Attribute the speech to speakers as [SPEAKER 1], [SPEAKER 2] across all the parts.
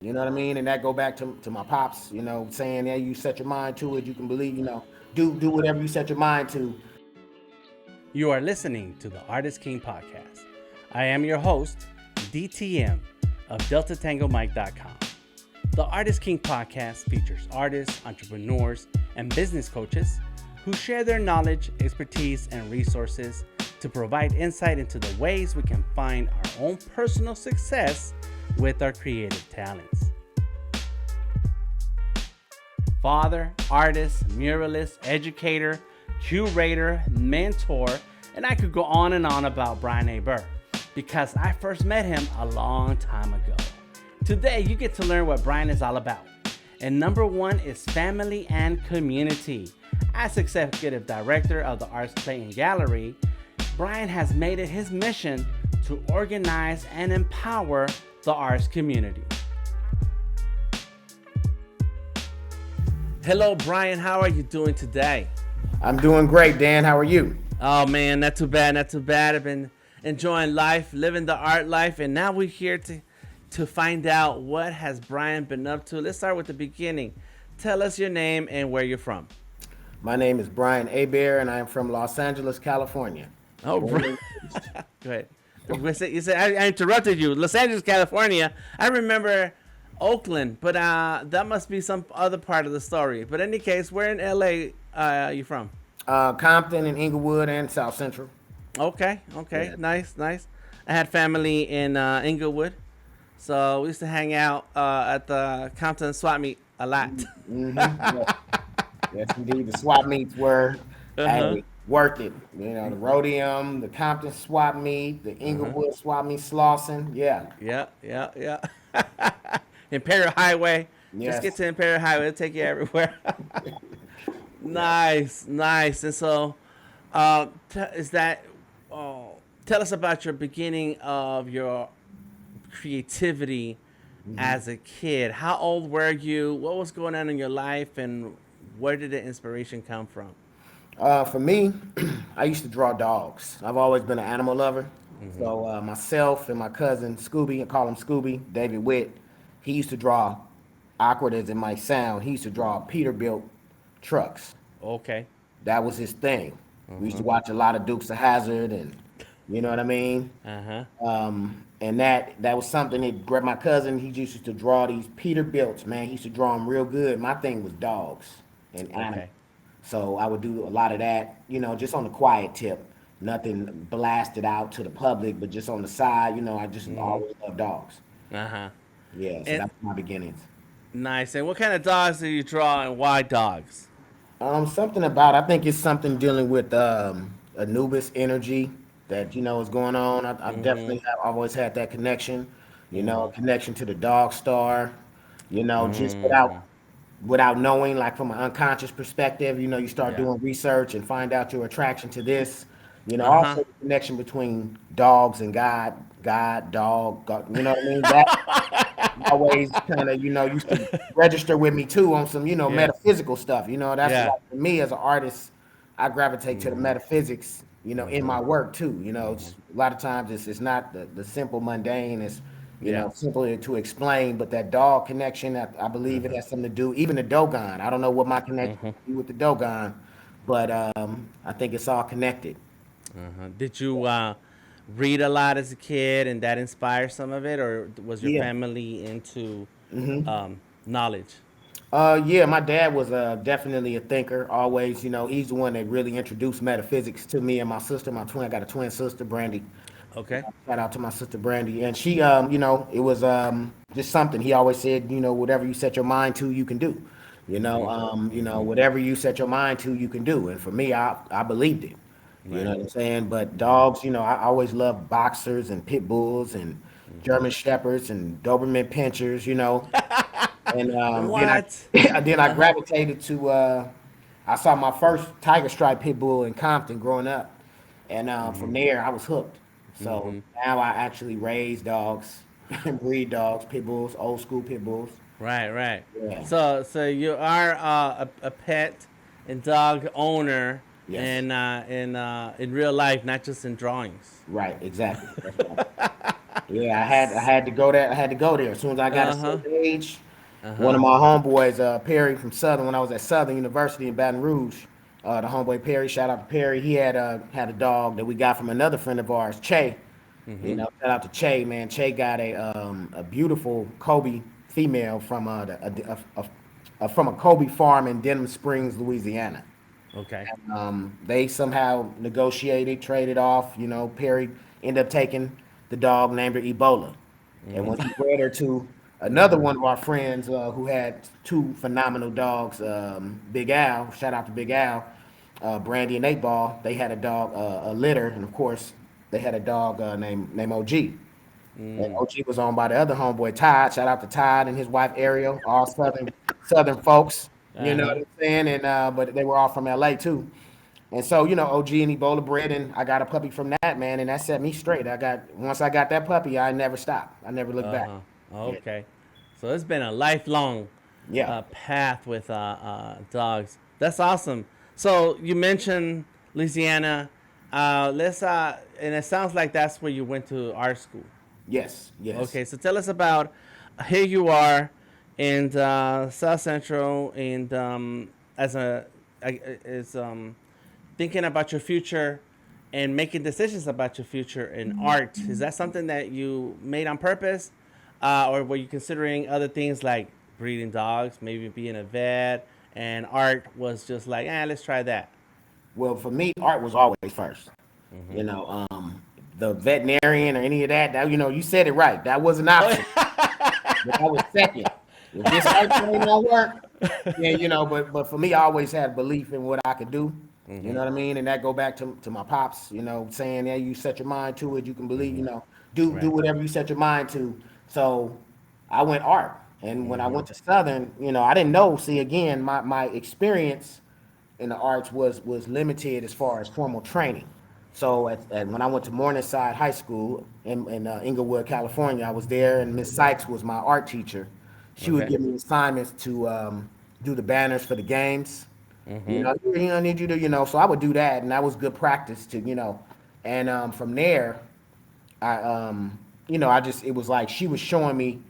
[SPEAKER 1] You know what I mean? And that go back to my pops, saying, yeah, you set your mind to it, you can believe, do whatever you set your mind to.
[SPEAKER 2] You are listening to the Artist King Podcast. I am your host, DTM of DeltaTangoMike.com. The Artist King Podcast features artists, entrepreneurs, and business coaches who share their knowledge, expertise, and resources to provide insight into the ways we can find our own personal success with our creative talents. Father, artist, muralist, educator, curator, mentor, and I could go on and on about Brian Hebert because I first met him a long time ago. Today, you get to learn what Brian is all about. And number one is family and community. As executive director of the Arts Clayton Gallery, Brian has made it his mission to organize and empower the arts community. Hello, Brian. How are you doing today?
[SPEAKER 1] I'm doing great, Dan. How are you?
[SPEAKER 2] Oh, man, not too bad, not too bad. I've been enjoying life, living the art life, and now we're here to find out what has Brian been up to. Let's start with the beginning. Tell us your name and where you're from.
[SPEAKER 1] My name is Brian Hebert, and I am from Los Angeles, California.
[SPEAKER 2] Oh, Brian. Go ahead. You said I interrupted you. Los Angeles, California. I remember Oakland, but that must be some other part of the story. But in any case, where in LA are you from?
[SPEAKER 1] Compton and Inglewood and South Central.
[SPEAKER 2] Okay.
[SPEAKER 1] Yeah.
[SPEAKER 2] Nice. I had family in Inglewood, so we used to hang out at the Compton swap meet a lot.
[SPEAKER 1] Mm-hmm. Yes. Yes, indeed. The swap meets were worth it. The Rhodium, the Compton swap meet, the Inglewood swap meet, Slauson. Yeah.
[SPEAKER 2] Yeah. Imperial Highway.
[SPEAKER 1] Yes.
[SPEAKER 2] Just get to Imperial Highway. It'll take you everywhere. Nice. And so, is that? Tell us about your beginning of your creativity as a kid. How old were you? What was going on in your life, and where did the inspiration come from?
[SPEAKER 1] For me, I used to draw dogs. I've always been an animal lover. So myself and my cousin Scooby, I call him Scooby, David Witt, he used to draw, awkward as it might sound, he used to draw Peterbilt trucks.
[SPEAKER 2] Okay.
[SPEAKER 1] That was his thing. We used to watch a lot of Dukes of Hazzard, and you know what I mean. And that was something that grabbed my cousin. He used to draw these Peterbilts, man. He used to draw them real good. My thing was dogs and animals.
[SPEAKER 2] Okay.
[SPEAKER 1] So I would do a lot of that, just on the quiet tip. Nothing blasted out to the public, but just on the side, I just always loved dogs. Yeah, so
[SPEAKER 2] And
[SPEAKER 1] that's my beginnings.
[SPEAKER 2] nice. And what kind of dogs do you draw, and why dogs?
[SPEAKER 1] Something about, I think it's something dealing with Anubis energy that, is going on. I definitely I've always had that connection, connection to the dog star, just without knowing, like from an unconscious perspective, you start
[SPEAKER 2] Yeah.
[SPEAKER 1] doing research and find out your attraction to this.
[SPEAKER 2] Uh huh.
[SPEAKER 1] Also the connection between dogs and God, you know what I mean? That always kind of, used to register with me too on some,
[SPEAKER 2] Yeah.
[SPEAKER 1] metaphysical stuff. That's
[SPEAKER 2] Yeah.
[SPEAKER 1] like for me as an artist, I gravitate to the metaphysics, in my work too. A lot of times it's not the simple mundane, it's
[SPEAKER 2] Yeah.
[SPEAKER 1] simply to explain, but that dog connection, I believe it has something to do, even the Dogon. I don't know what my connection is with the Dogon, but I think it's all connected.
[SPEAKER 2] Did you read a lot as a kid, and that inspired some of it, or was your
[SPEAKER 1] Yeah.
[SPEAKER 2] family into knowledge?
[SPEAKER 1] Yeah, my dad was definitely a thinker. Always, he's the one that really introduced metaphysics to me and my sister, my twin. I got a twin sister, Brandy.
[SPEAKER 2] Okay.
[SPEAKER 1] Shout out to my sister Brandy, and she, it was just something. He always said, whatever you set your mind to, you can do. Whatever you set your mind to, you can do. And for me, I believed it. You know
[SPEAKER 2] Right.
[SPEAKER 1] what I'm saying? But dogs, I always loved boxers and pit bulls and German shepherds and Doberman pinchers. And then I
[SPEAKER 2] What?
[SPEAKER 1] then I gravitated to I saw my first tiger stripe pit bull in Compton growing up, and from there I was hooked. So now I actually raise dogs and breed dogs, pit bulls, old school pit bulls.
[SPEAKER 2] Right.
[SPEAKER 1] Yeah.
[SPEAKER 2] So you are a pet and dog owner,
[SPEAKER 1] Yes.
[SPEAKER 2] and in real life, not just in drawings.
[SPEAKER 1] Right. Exactly. That's right. Yeah, I had to go there. I had to go there. As soon as I got a
[SPEAKER 2] Uh huh.
[SPEAKER 1] certain age,
[SPEAKER 2] Uh
[SPEAKER 1] one
[SPEAKER 2] huh.
[SPEAKER 1] of my homeboys, Perry from Southern, when I was at Southern University in Baton Rouge, the homeboy Perry, shout out to Perry. He had a dog that we got from another friend of ours, Che.
[SPEAKER 2] Mhm.
[SPEAKER 1] Shout out to Che, man. Che got a beautiful Kobe female from from a Kobe farm in Denham Springs, Louisiana.
[SPEAKER 2] Okay.
[SPEAKER 1] They somehow negotiated, traded off. Perry ended up taking the dog, named her Ebola. And when he bred her to another one of our friends who had two phenomenal dogs, Big Al, shout out to Big Al, Brandy and 8 Ball, they had a dog, a litter, and of course, they had a dog named OG. And
[SPEAKER 2] Mm.
[SPEAKER 1] OG was owned by the other homeboy, Todd. Shout out to Todd and his wife Ariel, all Southern folks. You
[SPEAKER 2] Uh
[SPEAKER 1] know what
[SPEAKER 2] huh.
[SPEAKER 1] I'm saying? And but they were all from LA too. And so, OG and Ebola bred, and I got a puppy from that, man, and that set me straight. Once I got that puppy, I never stopped. I never looked
[SPEAKER 2] Uh
[SPEAKER 1] back.
[SPEAKER 2] huh.
[SPEAKER 1] Yeah.
[SPEAKER 2] Okay. So it's been a lifelong
[SPEAKER 1] Yeah.
[SPEAKER 2] path with dogs. That's awesome. So you mentioned Louisiana. And it sounds like that's where you went to art school.
[SPEAKER 1] Yes. Yes.
[SPEAKER 2] Okay, so tell us about here you are in South Central, and as a is thinking about your future and making decisions about your future in art. Is that something that you made on purpose, or were you considering other things like breeding dogs, maybe being a vet, and art was just like, let's try that.
[SPEAKER 1] Well, for me, art was always first. You know, the veterinarian or any of that, you said it right. That was an option. But that was second. If this art thing don't work, yeah, but for me, I always had belief in what I could do. You know what I mean? And that go back to my pops, saying, yeah, you set your mind to it, you can believe, do
[SPEAKER 2] Right.
[SPEAKER 1] whatever you set your mind to. So I went art. And when I went to Southern, I didn't know. See, again, my experience in the arts was limited as far as formal training. So when I went to Morningside High School in Inglewood, California, I was there, and Miss Sykes was my art teacher. She would
[SPEAKER 2] Okay.
[SPEAKER 1] give me assignments to do the banners for the games. I need you to, so I would do that, and that was good practice and from there, I, I just, it was like she was showing me,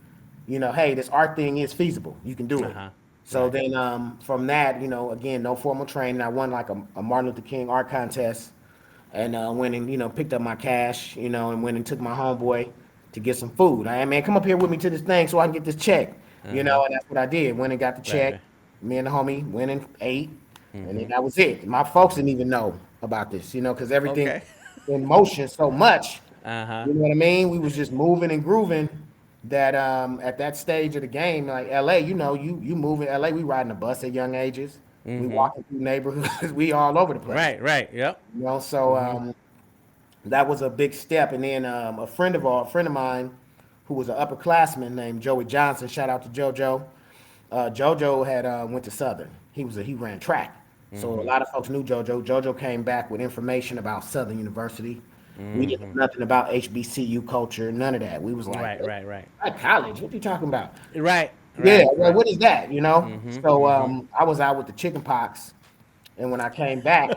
[SPEAKER 1] hey, this art thing is feasible. You can do
[SPEAKER 2] Uh
[SPEAKER 1] it.
[SPEAKER 2] huh.
[SPEAKER 1] So
[SPEAKER 2] Right.
[SPEAKER 1] then from that, again, no formal training. I won like a Martin Luther King art contest and went and, picked up my cash, and went and took my homeboy to get some food. I man, come up here with me to this thing so I can get this check,
[SPEAKER 2] Uh huh.
[SPEAKER 1] and that's what I did. Went and got the
[SPEAKER 2] Right.
[SPEAKER 1] check.
[SPEAKER 2] Right.
[SPEAKER 1] Me and the homie went and ate, and then that was it. My folks didn't even know about this, because everything
[SPEAKER 2] Okay.
[SPEAKER 1] in motion so much.
[SPEAKER 2] Uh huh.
[SPEAKER 1] You know what I mean? We was just moving and grooving. That at that stage of the game, like LA, you move in LA. We riding a bus at young ages. We walking through neighborhoods. We all over the place.
[SPEAKER 2] Right. Right. Yep.
[SPEAKER 1] So that was a big step. And then a friend of mine, who was an upperclassman named Joey Johnson. Shout out to JoJo. JoJo had went to Southern. He ran track. So a lot of folks knew JoJo. JoJo came back with information about Southern University. We didn't know nothing about HBCU culture, none of that. We was like,
[SPEAKER 2] Right. Right. Right.
[SPEAKER 1] at college, what you talking about?
[SPEAKER 2] Right.
[SPEAKER 1] Yeah,
[SPEAKER 2] Right.
[SPEAKER 1] well,
[SPEAKER 2] Right.
[SPEAKER 1] what is that? So I was out with the chicken pox, and when I came back,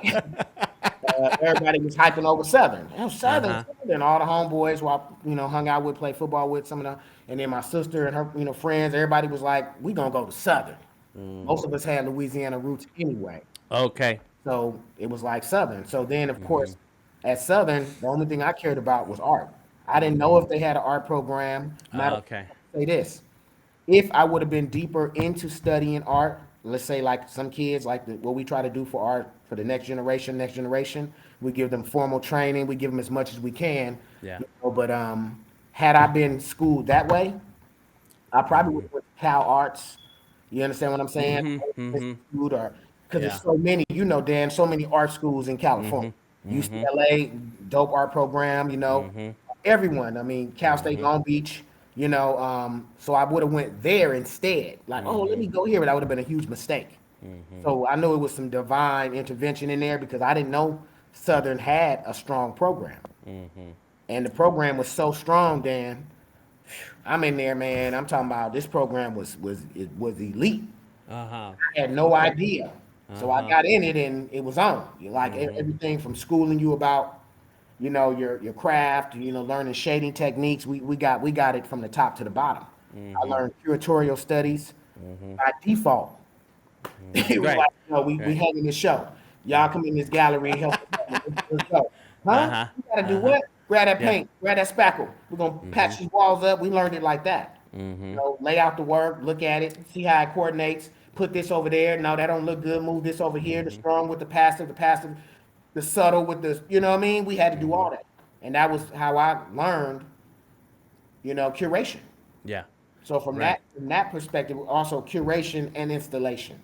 [SPEAKER 1] everybody was hyping over Southern. Oh,
[SPEAKER 2] Uh
[SPEAKER 1] Southern,
[SPEAKER 2] huh.
[SPEAKER 1] Southern. All the homeboys who I, hung out with, played football with, some of them, and then my sister and her, friends. Everybody was like, "We gonna go to Southern." Most of us had Louisiana roots anyway,
[SPEAKER 2] Okay.
[SPEAKER 1] so it was like Southern. So then, of course, at Southern, the only thing I cared about was art. I didn't know if they had an art program. Matter of
[SPEAKER 2] Okay.
[SPEAKER 1] fact, say this: if I would have been deeper into studying art, let's say like some kids, like what we try to do for art for the next generation, we give them formal training, we give them as much as we can.
[SPEAKER 2] Yeah.
[SPEAKER 1] But had I been schooled that way, I probably would have went to Cal Arts. You understand what I'm saying? Institute or because
[SPEAKER 2] Yeah.
[SPEAKER 1] there's so many, Dan, so many art schools in California. UCLA, dope art program, everyone. I mean, Cal State Long Beach, so I would have went there instead. Like, oh, let me go here, but that would have been a huge mistake. So I knew it was some divine intervention in there because I didn't know Southern had a strong program. And the program was so strong, Dan. I'm in there, man. I'm talking about this program was elite.
[SPEAKER 2] Uh huh.
[SPEAKER 1] I had no
[SPEAKER 2] Okay.
[SPEAKER 1] idea.
[SPEAKER 2] Uh
[SPEAKER 1] So I
[SPEAKER 2] huh.
[SPEAKER 1] got in it and it was on. Like everything from schooling you about, your craft, learning shading techniques. We got it from the top to the bottom. I
[SPEAKER 2] Mm-hmm.
[SPEAKER 1] learned curatorial studies
[SPEAKER 2] Mm-hmm.
[SPEAKER 1] by default. It was
[SPEAKER 2] Right.
[SPEAKER 1] like, we
[SPEAKER 2] Right.
[SPEAKER 1] having this show. Y'all come in this gallery and help us out. Let's go.
[SPEAKER 2] Uh
[SPEAKER 1] Huh?
[SPEAKER 2] huh.
[SPEAKER 1] You gotta do
[SPEAKER 2] Uh huh.
[SPEAKER 1] what? Grab that
[SPEAKER 2] Yeah.
[SPEAKER 1] paint, grab that spackle. We're gonna
[SPEAKER 2] Mm-hmm.
[SPEAKER 1] patch these walls up. We learned it like that.
[SPEAKER 2] Mm-hmm.
[SPEAKER 1] Lay out the work, look at it, see how it coordinates. Put this over there. No, that don't look good. Move this over here. The
[SPEAKER 2] Mm-hmm.
[SPEAKER 1] strong with the passive, the subtle with the. You know what I mean? We had to do
[SPEAKER 2] Mm-hmm.
[SPEAKER 1] all that, and that was how I learned. Curation.
[SPEAKER 2] Yeah.
[SPEAKER 1] So from
[SPEAKER 2] Right.
[SPEAKER 1] that perspective, also curation and installation.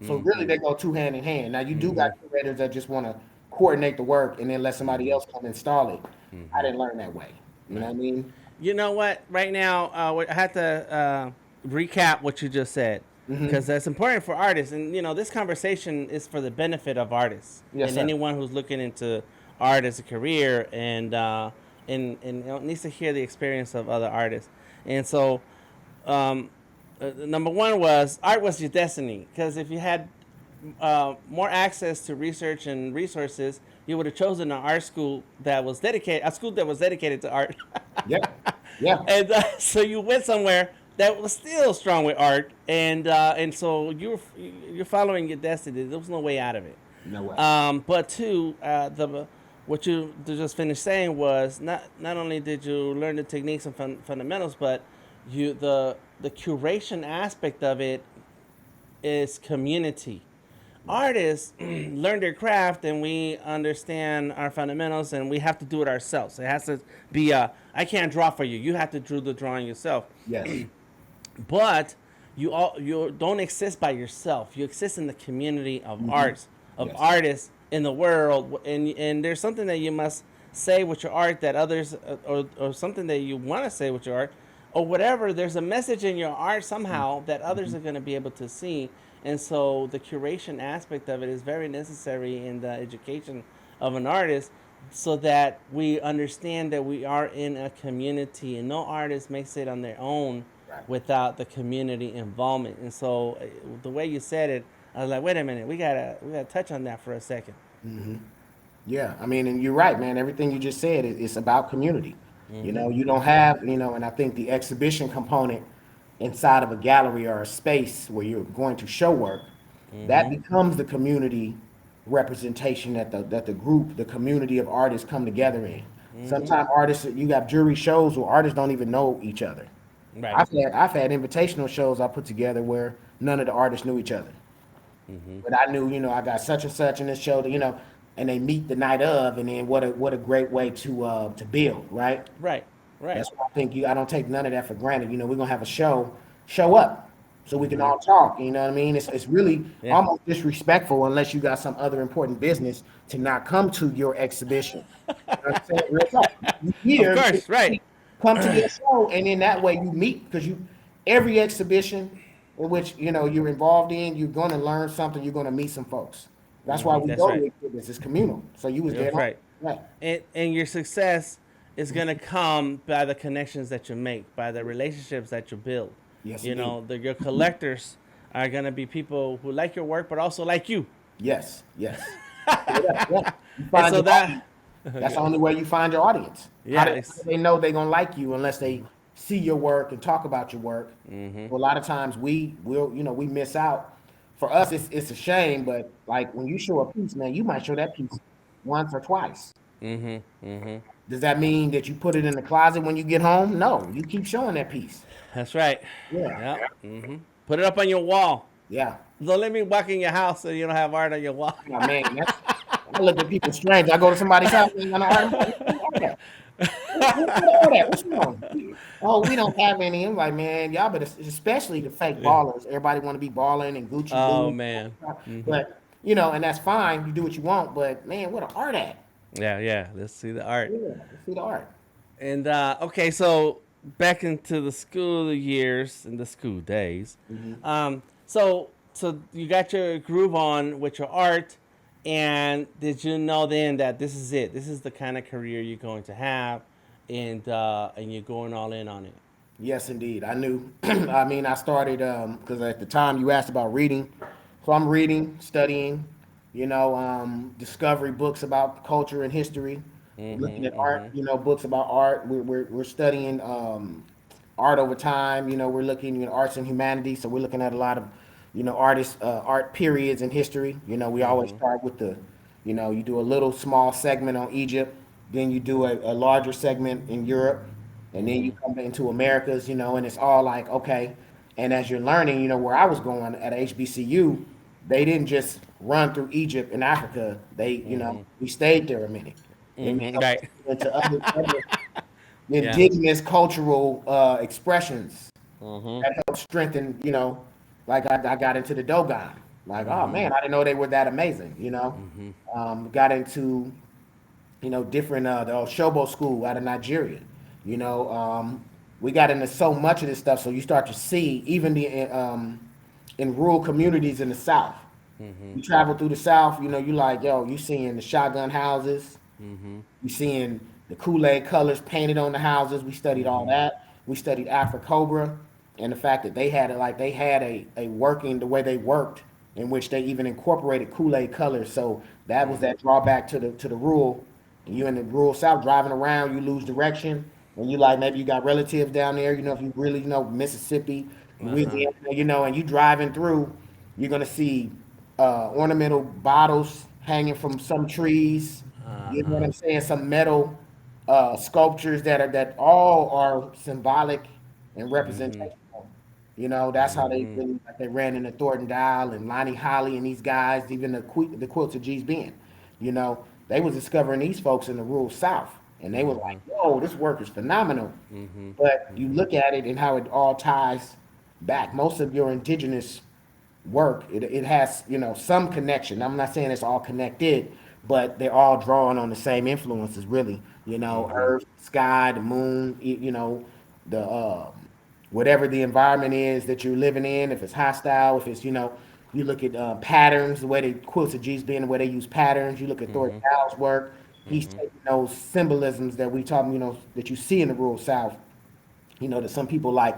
[SPEAKER 1] So really,
[SPEAKER 2] Mm-hmm.
[SPEAKER 1] they go two hand in hand. Now you do got
[SPEAKER 2] Mm-hmm.
[SPEAKER 1] curators that just want to coordinate the work and then let somebody
[SPEAKER 2] Mm-hmm.
[SPEAKER 1] else come install it. I
[SPEAKER 2] Mm-hmm.
[SPEAKER 1] didn't learn that way. You know what
[SPEAKER 2] Right.
[SPEAKER 1] I mean?
[SPEAKER 2] You know what? Right now, I have to recap what you just said because
[SPEAKER 1] Mm-hmm.
[SPEAKER 2] that's important for artists. And this conversation is for the benefit of artists
[SPEAKER 1] Yes,
[SPEAKER 2] and
[SPEAKER 1] sir.
[SPEAKER 2] anyone who's looking into art as a career and needs to hear the experience of other artists. And so, um, number one was art was your destiny because if you had more access to research and resources, you would have chosen an art school that was dedicated, a school that was dedicated to art.
[SPEAKER 1] Yep. Yeah.
[SPEAKER 2] And so you went somewhere that was still strong with art, and so you're following your destiny. There was no way out of it.
[SPEAKER 1] No way.
[SPEAKER 2] But two, the what you just finished saying was not only did you learn the techniques and fundamentals, but the curation aspect of it is community. Artists learn their craft and we understand our fundamentals and we have to do it ourselves. It has to be I can't draw for you. You have to do the drawing yourself.
[SPEAKER 1] Yes.
[SPEAKER 2] But you don't exist by yourself. You exist in the community of
[SPEAKER 1] Mm-hmm.
[SPEAKER 2] arts, of
[SPEAKER 1] Yes.
[SPEAKER 2] artists in the world, and there's something that you must say with your art that others or something that you want to say with your art or whatever. There's a message in your art somehow that others
[SPEAKER 1] Mm-hmm.
[SPEAKER 2] are going to be able to see, and so the curation aspect of it is very necessary in the education of an artist so that we understand that we are in a community and no artist makes it on their own
[SPEAKER 1] Right.
[SPEAKER 2] without the community involvement. And so the way you said it, I was like, wait a minute, we gotta touch on that for a second.
[SPEAKER 1] Mm-hmm. Yeah, I mean, and you're right, man. Everything you just said is about community.
[SPEAKER 2] Mm-hmm.
[SPEAKER 1] You don't have, and I think the exhibition component inside of a gallery or a space where you're going to show work, that
[SPEAKER 2] Mm-hmm.
[SPEAKER 1] becomes the community representation that the group, the community of artists come together in.
[SPEAKER 2] Mm-hmm.
[SPEAKER 1] Sometimes artists, you got jury shows where artists don't even know each other.
[SPEAKER 2] Right.
[SPEAKER 1] I've had invitational shows I put together where none of the artists knew each other.
[SPEAKER 2] Mm-hmm.
[SPEAKER 1] But I knew, I got such and such in this show, and they meet the night of, and then what a great way to build, right?
[SPEAKER 2] Right. Right.
[SPEAKER 1] That's why I think I don't take none of that for granted. We're gonna have a show up, so we can
[SPEAKER 2] Mm-hmm.
[SPEAKER 1] all talk. You know what I mean? It's really
[SPEAKER 2] Yeah.
[SPEAKER 1] almost disrespectful unless you got some other important business to not come to your exhibition. You know what I'm saying? Real talk. You
[SPEAKER 2] Of
[SPEAKER 1] here,
[SPEAKER 2] course. Right.
[SPEAKER 1] come to your show, and in that way you meet because every exhibition in which you're involved in, you're going to learn something. You're going to meet some folks. That's why we
[SPEAKER 2] That's
[SPEAKER 1] go
[SPEAKER 2] right.
[SPEAKER 1] to exhibits. It's communal. So you was
[SPEAKER 2] That's
[SPEAKER 1] dead on.
[SPEAKER 2] right.
[SPEAKER 1] Right.
[SPEAKER 2] And your success is gonna come by the connections that you make, by the relationships that you build.
[SPEAKER 1] Yes,
[SPEAKER 2] You
[SPEAKER 1] indeed.
[SPEAKER 2] know, your collectors are gonna be people who like your work, but also like you.
[SPEAKER 1] Yes. Yes. Yeah, yeah. You
[SPEAKER 2] And
[SPEAKER 1] find
[SPEAKER 2] so
[SPEAKER 1] your audience.
[SPEAKER 2] that,
[SPEAKER 1] That's the only way you find your audience.
[SPEAKER 2] yeah,
[SPEAKER 1] How do they know they're gonna like you unless they see your work and talk about your work?
[SPEAKER 2] mm-hmm.
[SPEAKER 1] So a lot of times we miss out. For us, it's a shame, but like when you show a piece, man, you might show that piece once or twice.
[SPEAKER 2] Mm-hmm. Mm-hmm.
[SPEAKER 1] Does that mean that you put it in the closet when you get home? No, you keep showing that piece.
[SPEAKER 2] That's right.
[SPEAKER 1] Yeah,
[SPEAKER 2] Yeah. Mm-hmm. Put it up on your wall.
[SPEAKER 1] yeah.
[SPEAKER 2] Don't let me walk in your house so you don't have art on your wall.
[SPEAKER 1] Oh, man, I look at people strange. I go to somebody's house and I know, what's wrong? Oh, we don't have any. I'm like, man, y'all, but especially the fake
[SPEAKER 2] Yeah.
[SPEAKER 1] ballers. Everybody want to be balling and Gucci
[SPEAKER 2] Oh
[SPEAKER 1] boots.
[SPEAKER 2] man. Mm-hmm.
[SPEAKER 1] But and that's fine. You do what you want. But man, what an art at?
[SPEAKER 2] Yeah, yeah. Let's see the art.
[SPEAKER 1] Yeah, let's see the art.
[SPEAKER 2] And okay, so back into the school years and the school days.
[SPEAKER 1] Mm-hmm.
[SPEAKER 2] So you got your groove on with your art, and did you know then that this is it? This is the kind of career you're going to have, and you're going all in on it.
[SPEAKER 1] Yes, indeed. I knew. I mean, I started because at the time you asked about reading, so I'm reading, studying, discovery books about culture and history. looking at art, books about art. We're studying art over time. We're looking at arts and humanities, so we're looking at a lot of, artists, art periods in history. We always start with you do a little small segment on Egypt, then you do a larger segment in Europe, and then you come into Americas. And it's all like okay. And as you're learning, where I was going at HBCU, they didn't just run through Egypt and Africa. We stayed there a minute and
[SPEAKER 2] Right.
[SPEAKER 1] went to other
[SPEAKER 2] Yeah.
[SPEAKER 1] indigenous cultural expressions that help strengthen, like I got into the Dogon. Like, oh man, I didn't know they were that amazing. Got into, different, the Oshobo school out of Nigeria. You know, we got into so much of this stuff. So you start to see even in rural communities in the South. You travel through the South, you like, yo, you seeing the shotgun houses, you seeing the Kool-Aid colors painted on the houses. We studied all that. We studied Afro Cobra and the fact that they had a working the way they worked, in which they even incorporated Kool-Aid colors. So that was that drawback to the rural. And you in the rural South driving around, you lose direction, and you like maybe you got relatives down there. If you really know Mississippi, Louisiana, and you driving through, you're gonna see ornamental bottles hanging from some trees. You know what I'm saying? Some metal sculptures that all are symbolic and representational. That's how they really like they ran into Thornton Dial and Lonnie Holly and these guys, even the quilts of G's Ben. They was discovering these folks in the rural South, and they were like, "Whoa, this work is phenomenal." But you look at it and how it all ties back. Most of your indigenous work, it has some connection. I'm not saying it's all connected, but they're all drawing on the same influences, really. Earth, sky, the moon. The whatever the environment is that you're living in. If it's hostile, if it's you look at patterns, the way they quilts of G's being, the way they use patterns. You look at Thor Dow's work. He's taking those symbolisms that we talk, that you see in the rural South. That some people like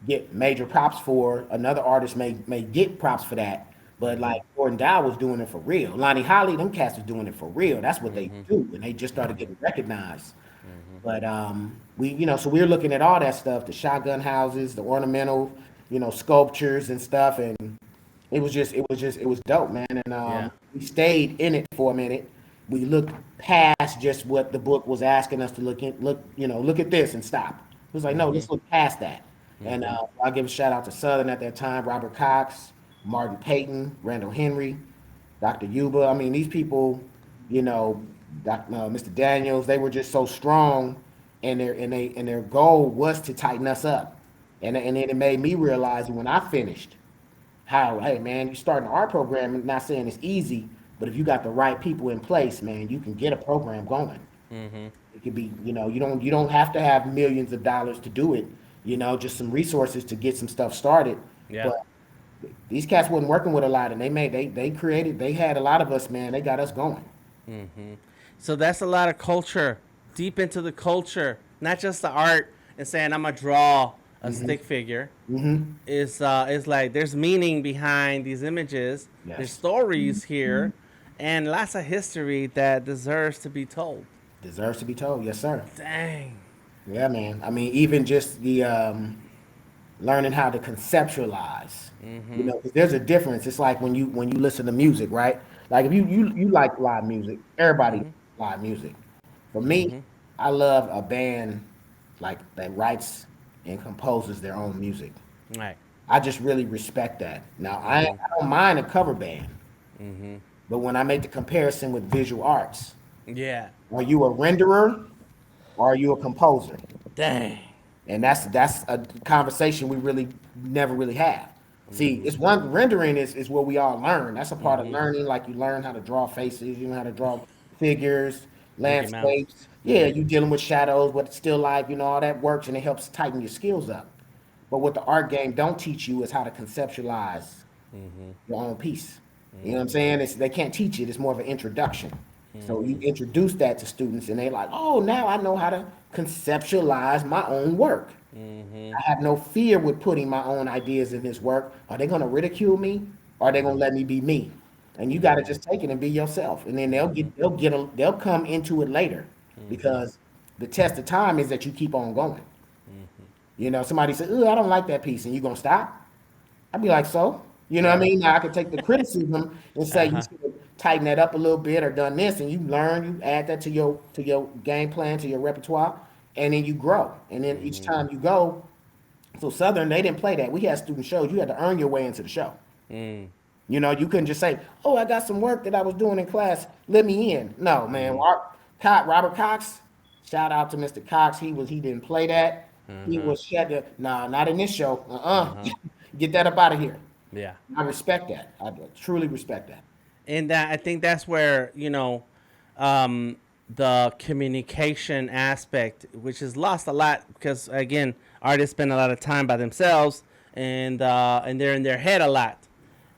[SPEAKER 1] get major props for. Another artist may get props for that. But like Gordon Dow was doing it for real. Lonnie Holly, them cats was doing it for real. That's what they do, and they just started getting recognized. But so we're looking at all that stuff, the shotgun houses, the ornamental, sculptures and stuff, and it was dope, man. And
[SPEAKER 2] Yeah.
[SPEAKER 1] we stayed in it for a minute. We looked past just what the book was asking us to look at this and stop. It was like, no, let's look past that. And I give a shout out to Southern at that time, Robert Cox, Martin Payton, Randall Henry, Dr. Yuba. I mean, these people, you know, Mr. Daniels, they were just so strong, and their goal was to tighten us up. And then it made me realize when I finished how, hey man, you start an art program. I'm not saying it's easy, but if you got the right people in place, man, you can get a program going. It could be, you don't have to have millions of dollars to do it. Just some resources to get some stuff started.
[SPEAKER 2] Yeah.
[SPEAKER 1] But these cats wasn't working with a lot, and they had a lot of us, man. They got us going.
[SPEAKER 2] So that's a lot of culture, deep into the culture, not just the art and saying I'm gonna draw a stick figure. It's like there's meaning behind these images.
[SPEAKER 1] Yes.
[SPEAKER 2] There's stories here, and lots of history that deserves to be told.
[SPEAKER 1] Deserves to be told, yes, sir.
[SPEAKER 2] Dang.
[SPEAKER 1] Yeah, man. I mean, even just the learning how to conceptualize. 'Cause there's a difference. It's like when you listen to music, right? Like if you like live music, everybody live music. For me, I love a band like that writes and composes their own music.
[SPEAKER 2] Right.
[SPEAKER 1] I just really respect that. Now, I don't mind a cover band, but when I make the comparison with visual arts,
[SPEAKER 2] Yeah.
[SPEAKER 1] are you a renderer or are you a composer?
[SPEAKER 2] Dang.
[SPEAKER 1] And that's a conversation we really never really have. See, it's one rendering is what we all learn. That's a part of learning. Like you learn how to draw faces, you know how to draw figures,
[SPEAKER 2] Mickey Mouse.
[SPEAKER 1] landscapes. Yeah, you dealing with shadows, what still life, all that works, and it helps tighten your skills up. But what the art game don't teach you is how to conceptualize your own piece. You know what I'm saying? They can't teach it. It's more of an introduction. So you introduce that to students, and they like, oh, now I know how to conceptualize my own work. I have no fear with putting my own ideas in this work. Are they going to ridicule me? Or are they going to let me be me? And you got to just take it and be yourself, and then they'll come into it later. because the test of time is that you keep on going. Somebody said, "Ooh, I don't like that piece," and you gonna stop? I'd be like, so, you know what I
[SPEAKER 2] Yeah.
[SPEAKER 1] mean? Now I could take the criticism and say you
[SPEAKER 2] Uh-huh.
[SPEAKER 1] should have tightened that up a little bit or done this, and you learn, you add that to your game plan, to your repertoire, and then you grow. And then each time you go, so Southern, they didn't play that. We had student shows. You had to earn your way into the show.
[SPEAKER 2] Mm.
[SPEAKER 1] You couldn't just say, "Oh, I got some work that I was doing in class. Let me in." No, man. Robert Cox, shout out to Mr. Cox. He didn't play that. He
[SPEAKER 2] Uh-huh.
[SPEAKER 1] was shut the nah, not in this show.
[SPEAKER 2] Uh-huh.
[SPEAKER 1] Get that up out of here.
[SPEAKER 2] Yeah.
[SPEAKER 1] I respect that. I truly respect that.
[SPEAKER 2] And that, I think that's where, um, the communication aspect, which is lost a lot because again, artists spend a lot of time by themselves, and they're in their head a lot,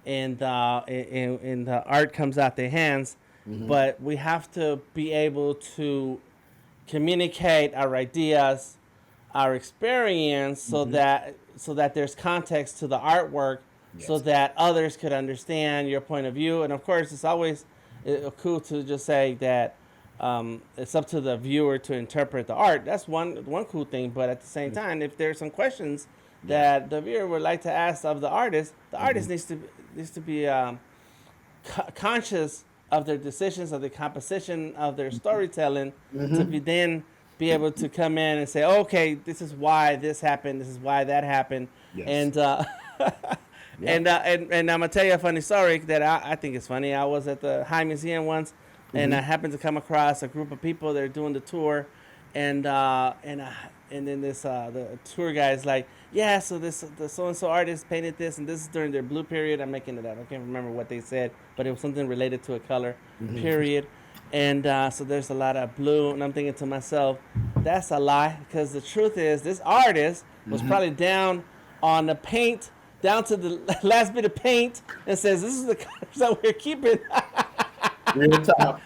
[SPEAKER 2] and the art comes out their hands. But we have to be able to communicate our ideas, our experience, so that there's context to the artwork, so
[SPEAKER 1] Yes.
[SPEAKER 2] that others could understand your point of view. And of course, it's always cool to just say that it's up to the viewer to interpret the art. That's one cool thing. But at the same time, if there's some questions
[SPEAKER 1] Yes.
[SPEAKER 2] that the viewer would like to ask of the artist needs to be conscious of their decisions, of the composition of their storytelling, to be able to come in and say, okay, this is why this happened, this is why that happened,
[SPEAKER 1] Yes.
[SPEAKER 2] and
[SPEAKER 1] Yep.
[SPEAKER 2] and I'm gonna tell you a funny story that I think is funny. I was at the High Museum once, and I happened to come across a group of people that are doing the tour, and then this the tour guy is like, yeah, so the so and so artist painted this, and this is during their blue period. I'm making it up. I can't remember what they said, but it was something related to a color period. And so there's a lot of blue, and I'm thinking to myself, that's a lie, because the truth is, this artist was probably down on the paint, down to the last bit of paint, and says, this is the colors that we're keeping.
[SPEAKER 1] Real talk.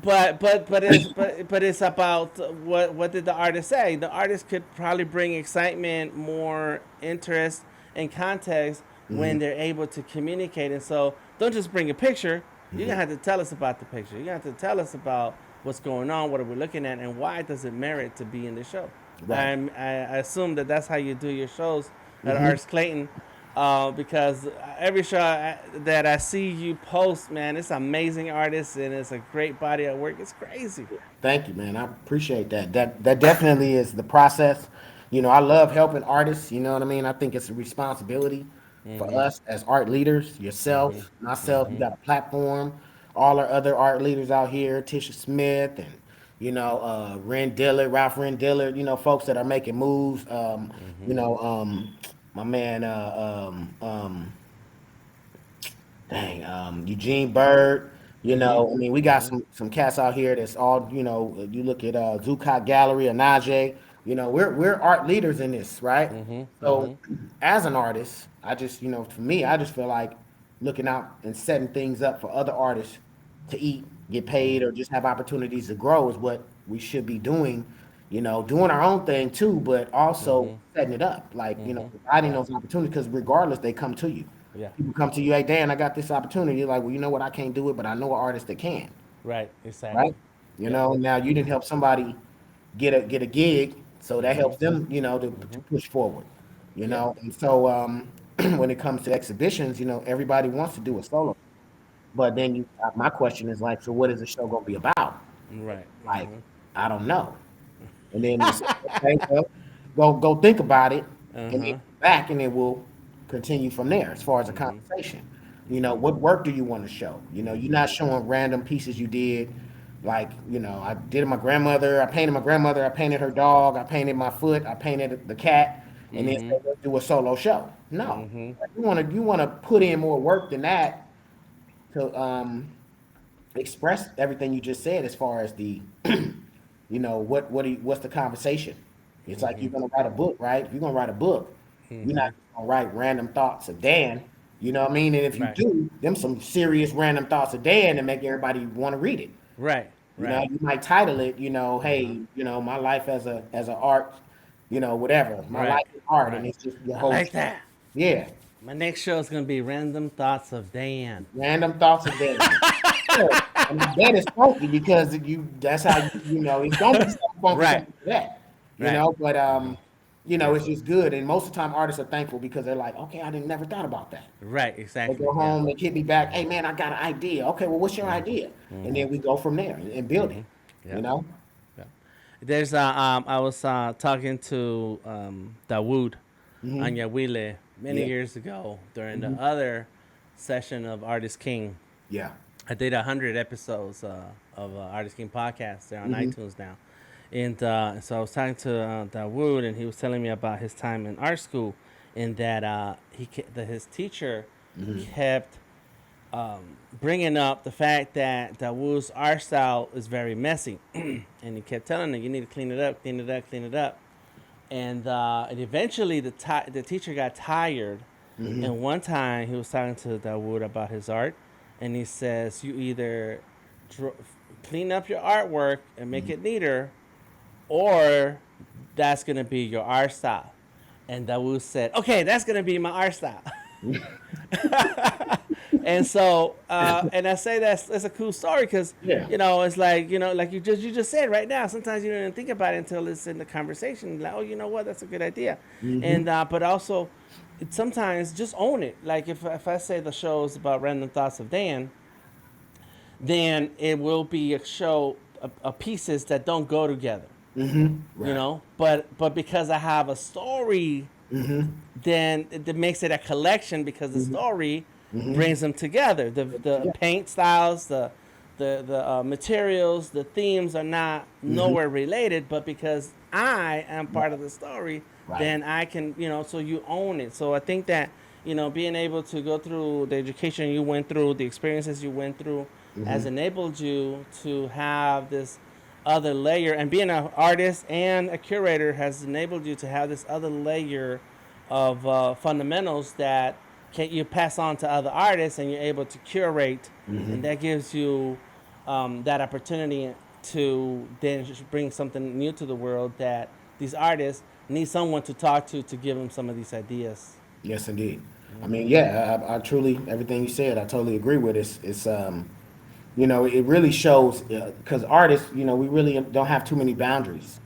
[SPEAKER 2] but it's about what did the artist say? The artist could probably bring excitement, more interest, and context when they're able to communicate. And so, don't just bring a picture. You're gonna have to tell us about the picture. You're gonna have to tell us about what's going on, what are we looking at, and why does it merit to be in the show.
[SPEAKER 1] Right.
[SPEAKER 2] I assume that that's how you do your shows at Arts Clayton, because every show that I see you post, man, it's amazing artists and it's a great body of work. It's crazy.
[SPEAKER 1] Thank you, man. I appreciate that. That definitely is the process. I love helping artists. You know what I mean? I think it's a responsibility for us as art leaders, yourself, myself. You got a platform. All our other art leaders out here, Tisha Smith and Ren Dillard, Ralph Ren Dillard. Folks that are making moves. My man, Eugene Bird. I mean, we got some cats out here that's all, you look at Zucot Gallery, Anaje, we're art leaders in this, right? So as an artist, I just, for me, I just feel like looking out and setting things up for other artists to eat, get paid, or just have opportunities to grow is what we should be doing. Doing our own thing too, but also setting it up, like, providing
[SPEAKER 2] Yeah.
[SPEAKER 1] those opportunities, because regardless, they come to you.
[SPEAKER 2] Yeah.
[SPEAKER 1] People come to you, hey Dan, I got this opportunity. You're like, well, you know what, I can't do it, but I know an artist that can,
[SPEAKER 2] Right. Exactly.
[SPEAKER 1] right?
[SPEAKER 2] Yep.
[SPEAKER 1] Now you didn't help somebody get a gig, so that helps them, to push forward,
[SPEAKER 2] Yep.
[SPEAKER 1] And so when it comes to exhibitions, everybody wants to do a solo, but then my question is like, so what is the show gonna be about?
[SPEAKER 2] Right.
[SPEAKER 1] Like, I don't know. And then you say, okay, well, go think about it,
[SPEAKER 2] Uh
[SPEAKER 1] and then
[SPEAKER 2] huh.
[SPEAKER 1] come back, and then we'll continue from there as far as a conversation. What work do you want to show? You're not showing random pieces you did. Like, I did my grandmother, I painted my grandmother, I painted her dog, I painted my foot, I painted the cat, and then say, let's do a solo show. No. You wanna put in more work than that to express everything you just said as far as the what's the conversation. It's like you're gonna write a book, right? If you're gonna write a book, you're not gonna write random thoughts of Dan. You know what I mean? And if you
[SPEAKER 2] Right.
[SPEAKER 1] do, them some serious random thoughts of Dan that make everybody want to read it.
[SPEAKER 2] Right. Right.
[SPEAKER 1] You might title it, hey, my life as a art, whatever. My
[SPEAKER 2] Right.
[SPEAKER 1] life is art, and
[SPEAKER 2] Right.
[SPEAKER 1] it's just the
[SPEAKER 2] I
[SPEAKER 1] whole
[SPEAKER 2] like that.
[SPEAKER 1] yeah.
[SPEAKER 2] My next show is gonna be Random Thoughts of Dan.
[SPEAKER 1] Random thoughts of Dan. Yeah. And I bet it's funky because that's how it's gonna be something funky
[SPEAKER 2] Right,
[SPEAKER 1] coming to that.
[SPEAKER 2] right,
[SPEAKER 1] But it's just good. And most of the time artists are thankful because they're like, okay, I didn't never thought about that.
[SPEAKER 2] right.
[SPEAKER 1] They
[SPEAKER 2] Exactly.
[SPEAKER 1] go
[SPEAKER 2] Yeah.
[SPEAKER 1] home, they hit me back, hey man, I got an idea. Okay, well what's your idea? And then we go from there and build it, you
[SPEAKER 2] Yeah.
[SPEAKER 1] know?
[SPEAKER 2] Yeah. There's I was talking to Dawood
[SPEAKER 1] Hmm.
[SPEAKER 2] Anyawile many
[SPEAKER 1] Yeah.
[SPEAKER 2] years ago during the
[SPEAKER 1] Hmm.
[SPEAKER 2] other session of Artist King.
[SPEAKER 1] Yeah.
[SPEAKER 2] I did 100 episodes of Artist King podcast. They're on
[SPEAKER 1] Hmm.
[SPEAKER 2] iTunes now, and so I was talking to Dawood, and he was telling me about his time in art school, and that that his teacher
[SPEAKER 1] Hmm.
[SPEAKER 2] kept bringing up the fact that Dawood's art style is very messy, and he kept telling him, "You need to clean it up, clean it up, clean it up." And eventually the teacher got tired.
[SPEAKER 1] Hmm.
[SPEAKER 2] And one time he was talking to Dawood about his art, and he says, "You either dr- clean up your artwork and make it neater, or that's gonna be your art style." And Dawood said, "Okay, that's gonna be my art style." And so, and I say that's a cool story because
[SPEAKER 1] Yeah.
[SPEAKER 2] it's like like you just said right now. Sometimes you don't even think about it until it's in the conversation. Like, oh, you know what? That's a good idea.
[SPEAKER 1] Hmm.
[SPEAKER 2] And but also, sometimes just own it. Like if I say the show is about random thoughts of Dan, then it will be a show of pieces that don't go together.
[SPEAKER 1] Hmm. Right.
[SPEAKER 2] But because I have a story,
[SPEAKER 1] Hmm.
[SPEAKER 2] then it makes it a collection because the
[SPEAKER 1] Hmm.
[SPEAKER 2] story
[SPEAKER 1] Hmm.
[SPEAKER 2] brings them together. The
[SPEAKER 1] Yeah.
[SPEAKER 2] paint styles, the materials, the themes are not
[SPEAKER 1] Hmm.
[SPEAKER 2] nowhere related, but because I am part of
[SPEAKER 1] Right.
[SPEAKER 2] the story,
[SPEAKER 1] Right.
[SPEAKER 2] then I can so you own it. So I think that being able to go through the education you went through, the experiences you went through, has
[SPEAKER 1] Hmm.
[SPEAKER 2] enabled you to have this other layer, and being an artist and a curator has enabled you to have this other layer of fundamentals that you pass on to other artists, and you're able to curate, and
[SPEAKER 1] Hmm.
[SPEAKER 2] that gives you that opportunity to then bring something new to the world that these artists need someone to talk to give them some of these ideas.
[SPEAKER 1] Yes, indeed. I mean, yeah, I truly everything you said, I totally agree with. It really shows because artists, we really don't have too many boundaries,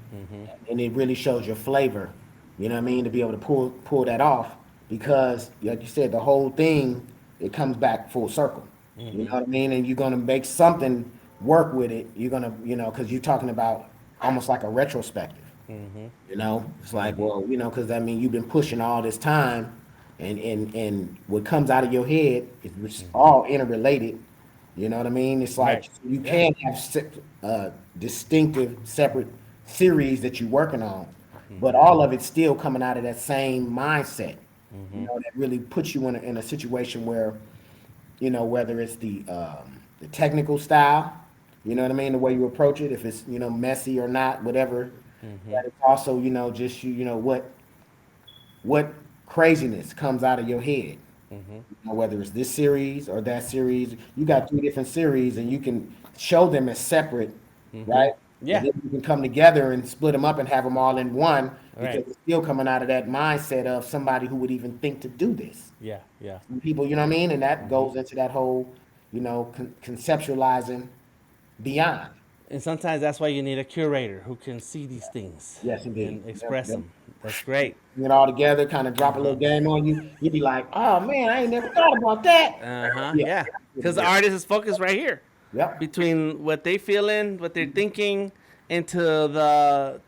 [SPEAKER 1] and it really shows your flavor. You know what I mean? To be able to pull that off, because like you said, the whole thing it comes back full circle. You know what I mean? And you're gonna make something work with it. You're gonna, because you're talking about almost like a retrospective. It's like, well, because I mean, you've been pushing all this time, and what comes out of your head is it's all interrelated. You know what I mean? It's
[SPEAKER 2] Right.
[SPEAKER 1] like you
[SPEAKER 2] Yeah.
[SPEAKER 1] can have distinctive, separate series that you're working on, but all of it's still coming out of that same mindset. That really puts you in a situation where, whether it's the technical style, you know what I mean, the way you approach it, if it's messy or not, whatever. That it's also just what craziness comes out of your head. Whether it's this series or that series, you got three different series, and you can show them as separate, right? And
[SPEAKER 2] Yeah.
[SPEAKER 1] then you can come together and split them up and have them all in one because
[SPEAKER 2] Right.
[SPEAKER 1] it's still coming out of that mindset of somebody who would even think to do this.
[SPEAKER 2] Yeah. Yeah.
[SPEAKER 1] Some people, you know what I mean? And that goes into that whole, conceptualizing beyond.
[SPEAKER 2] And sometimes that's why you need a curator who can see these things
[SPEAKER 1] Yes, indeed.
[SPEAKER 2] and
[SPEAKER 1] Yep,
[SPEAKER 2] express
[SPEAKER 1] yep.
[SPEAKER 2] them. That's great.
[SPEAKER 1] Bring it all together, kind of drop a little game on you. You'd be like, oh man, I ain't never thought about that. Yeah,
[SPEAKER 2] Yeah.
[SPEAKER 1] pretty
[SPEAKER 2] Because the
[SPEAKER 1] good.
[SPEAKER 2] artist is focused right here
[SPEAKER 1] Yep.
[SPEAKER 2] between what they feeling, what they're thinking, into the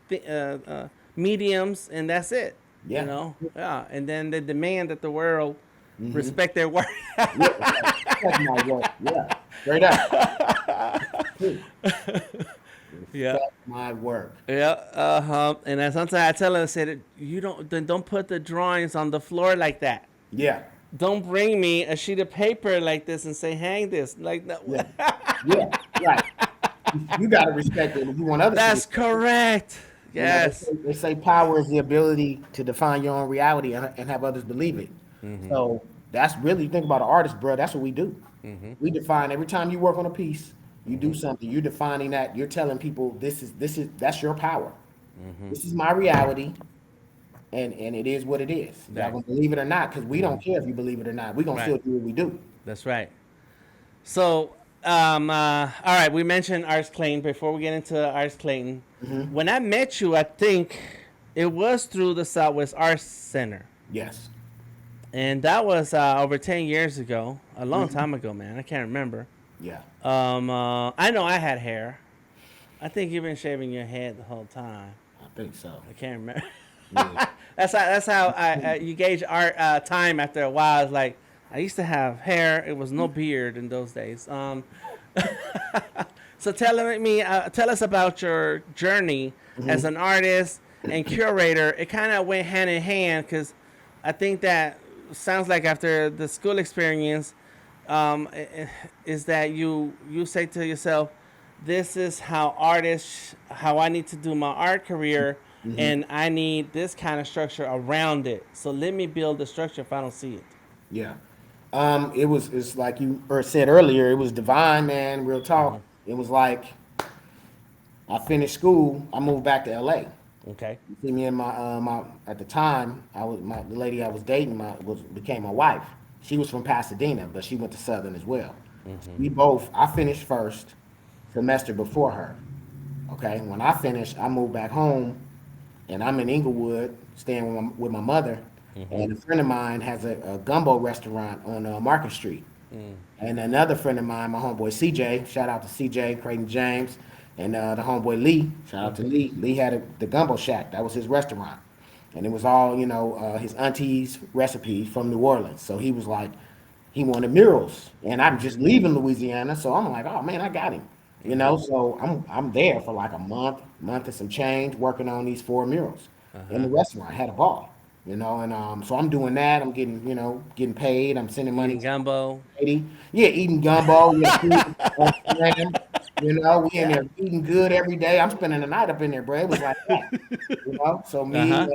[SPEAKER 2] mediums, and that's it.
[SPEAKER 1] Yeah.
[SPEAKER 2] Yeah. And then they demand that the world
[SPEAKER 1] Mm-hmm.
[SPEAKER 2] respect their work.
[SPEAKER 1] Yeah, it's like, respect my work. Yeah, straight up. True.
[SPEAKER 2] Yeah.
[SPEAKER 1] Respect my work.
[SPEAKER 2] Yeah, And then sometimes I tell her, I said, you don't put the drawings on the floor like that.
[SPEAKER 1] Yeah,
[SPEAKER 2] Don't bring me a sheet of paper like this and say, hang this. Like, no.
[SPEAKER 1] yeah, yeah. Right. You got to respect it if you want others to
[SPEAKER 2] That's
[SPEAKER 1] respect it.
[SPEAKER 2] correct.
[SPEAKER 1] They
[SPEAKER 2] Yes.
[SPEAKER 1] say, they say power is the ability to define your own reality and have others believe it. So that's really, you think about an artist, bro, that's what we do. We define every time you work on a piece, you do something, you're defining that, you're telling people that's your power. This is my reality, and it is what it is. Y'all
[SPEAKER 2] Right.
[SPEAKER 1] gonna believe it or not, because we don't care if you believe it or not. We gonna still
[SPEAKER 2] Right.
[SPEAKER 1] do what we do.
[SPEAKER 2] That's right. So All right, we mentioned Arts Clayton. Before we get into Arts Clayton, when I met you, I think it was through the Southwest Arts Center,
[SPEAKER 1] Yes.
[SPEAKER 2] and that was over 10 years ago, a long
[SPEAKER 1] Hmm.
[SPEAKER 2] time ago, man. I can't remember.
[SPEAKER 1] Yeah.
[SPEAKER 2] I know I had hair. I think you've been shaving your head the whole time.
[SPEAKER 1] I think so.
[SPEAKER 2] I can't remember.
[SPEAKER 1] Yeah.
[SPEAKER 2] That's how you gauge art time after a while. It's like I used to have hair. It was no beard in those days. So tell us about your journey as
[SPEAKER 1] Hmm.
[SPEAKER 2] an artist and curator. It kind of went hand in hand because I think that sounds like after the school experience, is that you say to yourself, "This is how I need to do my art career,
[SPEAKER 1] Hmm.
[SPEAKER 2] and I need this kind of structure around it. So let me build the structure if I don't see it."
[SPEAKER 1] Yeah. It's like you said earlier, it was divine, man, real
[SPEAKER 2] Mm-hmm.
[SPEAKER 1] talk. It was like I finished school, I moved back to LA.
[SPEAKER 2] Okay.
[SPEAKER 1] You see me in my at the time, the lady I was dating became my wife. She was from Pasadena, but she went to Southern as well.
[SPEAKER 2] Mm-hmm.
[SPEAKER 1] I finished first semester before her. Okay. When I finished, I moved back home and I'm in Inglewood staying with my mother.
[SPEAKER 2] Mm-hmm.
[SPEAKER 1] And a friend of mine has a gumbo restaurant on Market Street.
[SPEAKER 2] Mm.
[SPEAKER 1] And another friend of mine, my homeboy CJ, shout out to CJ, Clayton James, and the homeboy Lee, shout out to
[SPEAKER 2] Mm-hmm.
[SPEAKER 1] Lee. Lee had the gumbo shack. That was his restaurant. And it was all, his auntie's recipes from New Orleans. So he was like, he wanted murals. And I'm just leaving Louisiana. So I'm like, oh man, I got him.
[SPEAKER 2] Mm-hmm.
[SPEAKER 1] So I'm there for like a month and some change, working on these four murals
[SPEAKER 2] Uh
[SPEAKER 1] in
[SPEAKER 2] huh.
[SPEAKER 1] the restaurant. I had a ball, and so I'm doing that. I'm getting, getting paid. I'm sending money
[SPEAKER 2] Eating
[SPEAKER 1] to
[SPEAKER 2] gumbo.
[SPEAKER 1] my lady. Yeah, eating gumbo. Yeah, food on Instagram. We in
[SPEAKER 2] Yeah.
[SPEAKER 1] there eating good every day. I'm spending the night up in there, bro. It was like that. So
[SPEAKER 2] Uh
[SPEAKER 1] me,
[SPEAKER 2] huh.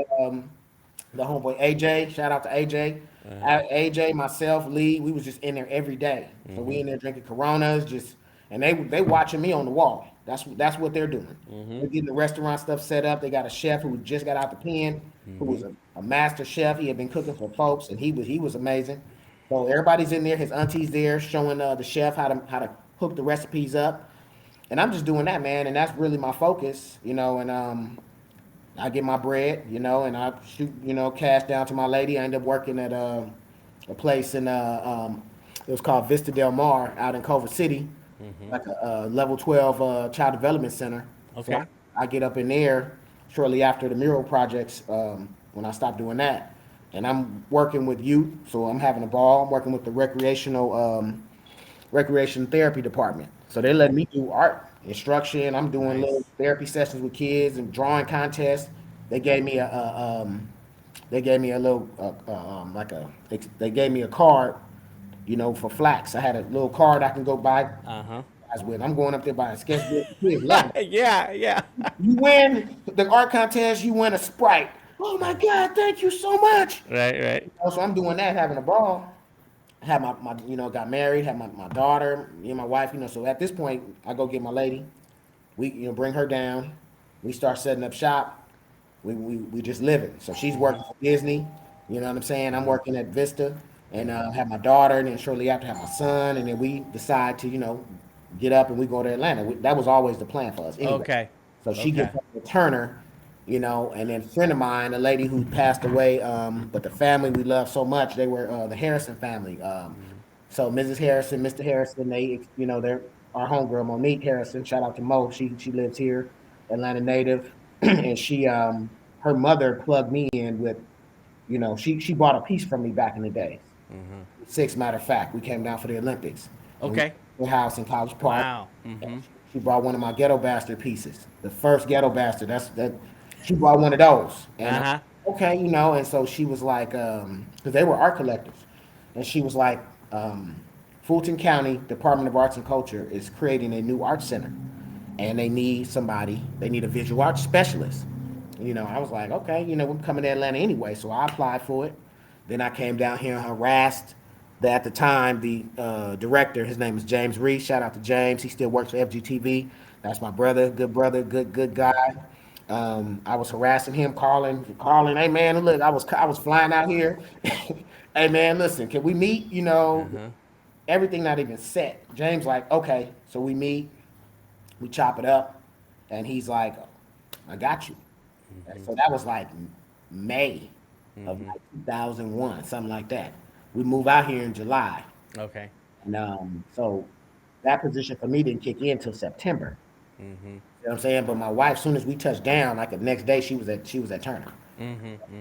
[SPEAKER 1] the homeboy AJ, shout out to AJ.
[SPEAKER 2] Uh huh.
[SPEAKER 1] AJ, myself, Lee, we was just in there every day. So we
[SPEAKER 2] Mm-hmm.
[SPEAKER 1] in there drinking Coronas, and they watching me on the wall. That's what they're doing.
[SPEAKER 2] Mm-hmm.
[SPEAKER 1] They're getting the restaurant stuff set up. They got a chef who just got out the pen, who
[SPEAKER 2] Mm-hmm.
[SPEAKER 1] was a master chef. He had been cooking for folks, and he was amazing. So everybody's in there. His auntie's there showing the chef how to hook the recipes up, and I'm just doing that, man. And that's really my focus, And I get my bread, and I shoot, cash down to my lady. I end up working at a place it was called Vista Del Mar out in Culver City,
[SPEAKER 2] Mm-hmm.
[SPEAKER 1] like a level 12 child development center. So
[SPEAKER 2] Okay.
[SPEAKER 1] I get up in there shortly after the mural projects when I stopped doing that. And I'm working with youth, so I'm having a ball. I'm working with the recreation therapy department. So they let me do art instruction. I'm doing little
[SPEAKER 2] Nice.
[SPEAKER 1] therapy sessions with kids and drawing contests. They gave me they gave me a little they gave me a card, for flax. I had a little card I can go buy
[SPEAKER 2] Uh huh.
[SPEAKER 1] with. I'm going up there buying sketchbooks. The kids love it.
[SPEAKER 2] Yeah. Yeah.
[SPEAKER 1] You win the art contest, you win a Sprite. Oh my God, thank you so much.
[SPEAKER 2] Right. Right.
[SPEAKER 1] So I'm doing that, having a ball. Had my got married, had my daughter, me and my wife, so at this point, I go get my lady. We, bring her down. We start setting up shop. We just living. So she's
[SPEAKER 2] Mm-hmm.
[SPEAKER 1] working for Disney. You know what I'm saying? I'm
[SPEAKER 2] Mm-hmm.
[SPEAKER 1] working at Vista and
[SPEAKER 2] Mm-hmm.
[SPEAKER 1] have my daughter, and then shortly after have my son, and then we decide to, get up and we go to Atlanta. That was always the plan for us anyway.
[SPEAKER 2] Okay.
[SPEAKER 1] So she
[SPEAKER 2] Okay.
[SPEAKER 1] gets up with Turner, and then a friend of mine, a lady who passed away, but the family we love so much, they were the Harrison family.
[SPEAKER 2] Mm-hmm.
[SPEAKER 1] So Mrs. Harrison, Mr. Harrison, they're our homegirl Monique Harrison. Shout out to Mo. She lives here, Atlanta native, and her mother plugged me in with, she bought a piece from me back in the days.
[SPEAKER 2] Mm-hmm.
[SPEAKER 1] Six, matter of fact, we came down for the Olympics, and we
[SPEAKER 2] Okay.
[SPEAKER 1] were at a house in College Park.
[SPEAKER 2] Wow. Mm-hmm.
[SPEAKER 1] She brought one of my Ghetto Bastard pieces, the first Ghetto Bastard. That's that. She brought one of those, and
[SPEAKER 2] Uh huh.
[SPEAKER 1] okay, and so she was like, because they were art collectors, and she was like, Fulton County Department of Arts and Culture is creating a new art center, and they need somebody. They need a visual arts specialist. I was like, okay, we're coming to Atlanta anyway, so I applied for it. Then I came down here and harassed at the time the director. His name is James Reese. Shout out to James. He still works for FGTV. That's my brother, good guy. I was harassing him, calling. Hey man, look, I was flying out here. Hey man, listen, can we meet?
[SPEAKER 2] Uh huh.
[SPEAKER 1] everything not even set. James like, okay, so we meet, we chop it up, and he's like, I got you. And so that was like May of like 2001, something like that. We move out here in July,
[SPEAKER 2] Okay.
[SPEAKER 1] and so that position for me didn't kick in until September. You know what I'm saying? But my wife, soon as we touched down, like the next day, she was at Turner.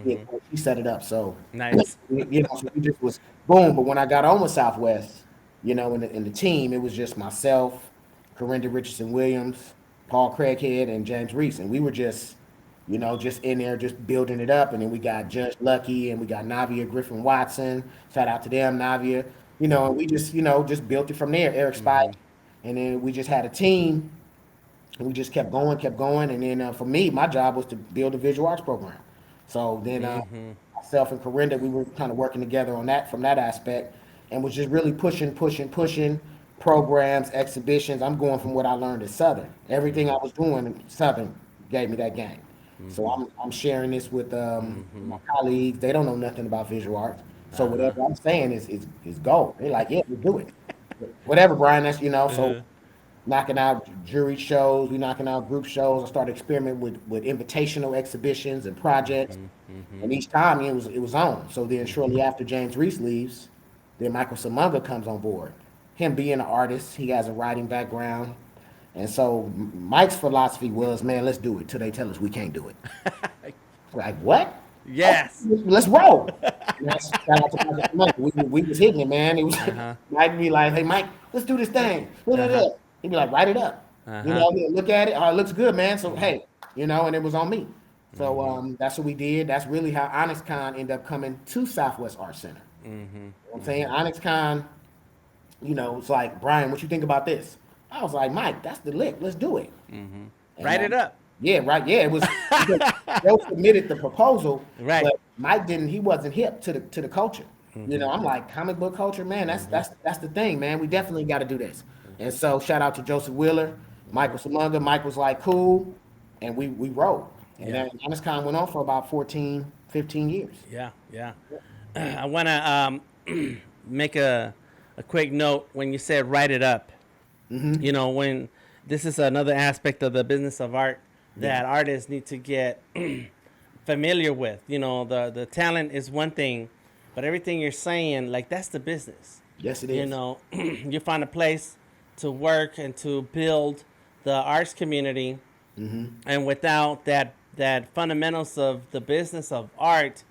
[SPEAKER 1] Yeah, she set it up. So,
[SPEAKER 2] Nice.
[SPEAKER 1] so we just was boom. But when I got on with Southwest, in the team, it was just myself, Corinda Richardson Williams, Paul Craighead, and James Reese, and we were just in there, just building it up. And then we got Judge Lucky, and we got Navia Griffin Watson. Shout out to them, Navia. And we just built it from there. Eric Spike, and then we just had a team. And we just kept going. And then for me, my job was to build a visual arts program. So then myself and Corinda, we were kind of working together on that from that aspect, and was just really pushing programs, exhibitions. I'm going from what I learned at Southern. Everything I was doing at Southern gave me that game. So I'm sharing this with my colleagues. They don't know nothing about visual arts. So whatever I'm saying is gold. They're like, yeah, we do it. Whatever, Brian. So knocking out jury shows, we knocking out group shows. I started experimenting with invitational exhibitions and projects, and each time it was on. So then shortly after James Reese leaves, then Michael Samunga comes on board. Him being an artist, he has a writing background, and so Mike's philosophy was, man, let's do it till they tell us we can't do it. Like what? Oh,
[SPEAKER 2] Yes.
[SPEAKER 1] let's roll. And that's shout out to Mike. We was hitting it, man. It was Mike be like, hey Mike, let's do this thing. Look at that. He'd be like, write it up. He'd look at it. Oh, it looks good, man. So hey, and it was on me. So that's what we did. That's really how Onyx Con ended up coming to Southwest Art Center. You know what I'm saying? Onyx Con, it's like, Brian, what you think about this? I was like, Mike, that's the lick. Let's do it. And,
[SPEAKER 2] Write it up.
[SPEAKER 1] yeah, right. Yeah, it was because Joe submitted the proposal,
[SPEAKER 2] Right.
[SPEAKER 1] but Mike didn't. He wasn't hip to the culture. I'm like, comic book culture, man. That's the thing, man. We definitely got to do this. And so shout out to Joseph Wheeler, Michael Samunga. Mike was like, cool, and we rolled. And then HonestCon went on for about 14, 15 years.
[SPEAKER 2] Yeah, yeah. I want to make a quick note when you said write it up. When this is another aspect of the business of art that artists need to get familiar with. The talent is one thing, but everything you're saying, like, that's the business.
[SPEAKER 1] Yes, it is.
[SPEAKER 2] You find a place to work and to build the arts community, and without that fundamentals of the business of art,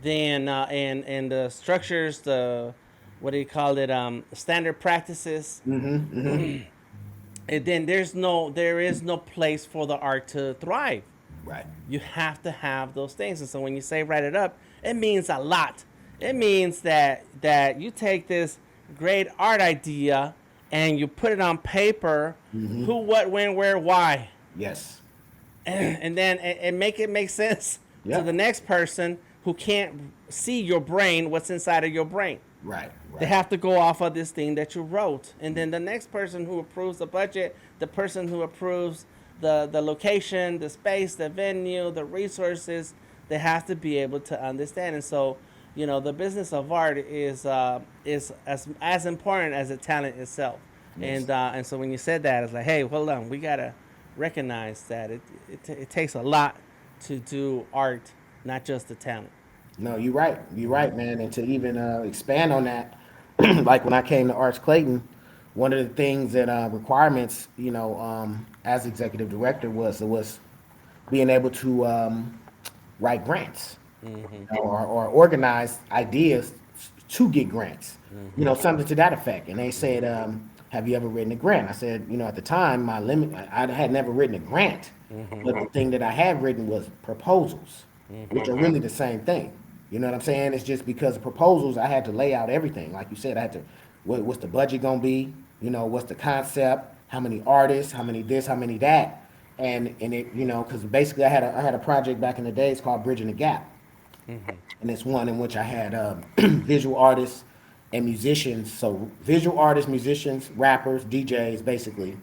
[SPEAKER 2] then and the structures, the what do you call it, standard practices, and then there is no place for the art to thrive.
[SPEAKER 1] Right.
[SPEAKER 2] You have to have those things. And so when you say write it up, it means a lot. It means that you take this great art idea and you put it on paper, who, what, when, where, why.
[SPEAKER 1] Yes.
[SPEAKER 2] And then and make it make sense to the next person who can't see your brain, what's inside of your brain.
[SPEAKER 1] Right.
[SPEAKER 2] They have to go off of this thing that you wrote. And then the next person who approves the budget, the person who approves the location, the space, the venue, the resources, they have to be able to understand. And so, the business of art is as important as the talent itself. Yes. And so when you said that, it's like, hey, hold on, we gotta recognize that it takes a lot to do art, not just the talent.
[SPEAKER 1] No, you're right, man. And to even expand on that, like when I came to Arts Clayton, one of the things that requirements, as executive director was being able to write grants, or organize ideas to get grants, something to that effect. And they said, have you ever written a grant? I said, at the time, my limit, I had never written a grant, but the thing that I had written was proposals, which are really the same thing. You know what I'm saying? It's just because of proposals, I had to lay out everything. Like you said, I had to, what's the budget gonna be? What's the concept? How many artists? How many this? How many that? And it, because basically I had a project back in the days called Bridging the Gap, and it's one in which I had visual artists and musicians. So visual artists, musicians, rappers, DJs, basically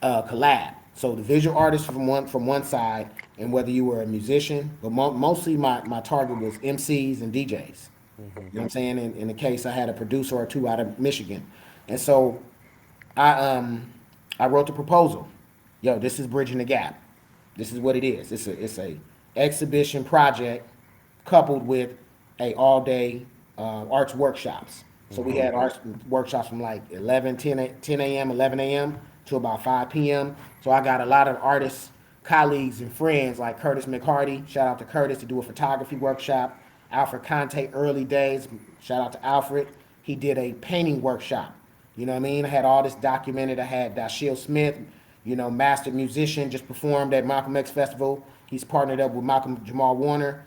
[SPEAKER 1] collab. So the visual artists from one side, and whether you were a musician, but mostly my target was MCs and DJs. You know what I'm saying? In the case, I had a producer or two out of Michigan, and so I wrote the proposal. Yo, this is bridging the gap. This is what it is. It's a exhibition project coupled with a all day arts workshops. So we had arts workshops from like 10 a.m., 11 a.m. to about 5 p.m. So I got a lot of artists, colleagues, and friends like Curtis McCarty. Shout out to Curtis to do a photography workshop. Alfred Conte, early days. Shout out to Alfred. He did a painting workshop. You know what I mean? I had all this documented. I had Dashiell Smith, master musician, just performed at Malcolm X Festival. He's partnered up with Malcolm Jamal Warner.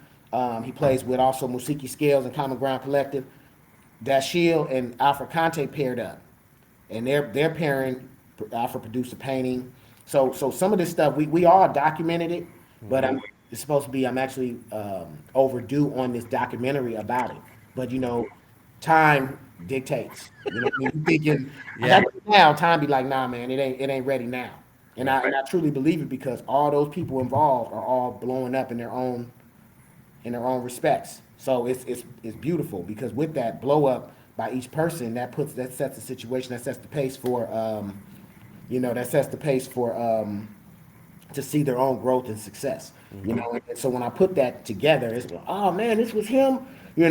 [SPEAKER 1] He plays with also Musiki Scales and Common Ground Collective. Dashiell and Alfred Conte paired up, and their pairing, Alfred produced a painting. So some of this stuff we all documented it, but it's supposed to be I'm actually overdue on this documentary about it. But time dictates. You thinking I got
[SPEAKER 2] Yeah.
[SPEAKER 1] to do it now, time be like, nah, man, it ain't ready now. And I truly believe it because all those people involved are all blowing up in their own respects. So it's beautiful because with that blow up by each person, that sets the situation, that sets the pace for that sets the pace for to see their own growth and success. And so when I put that together, it's like, oh man, this was him. We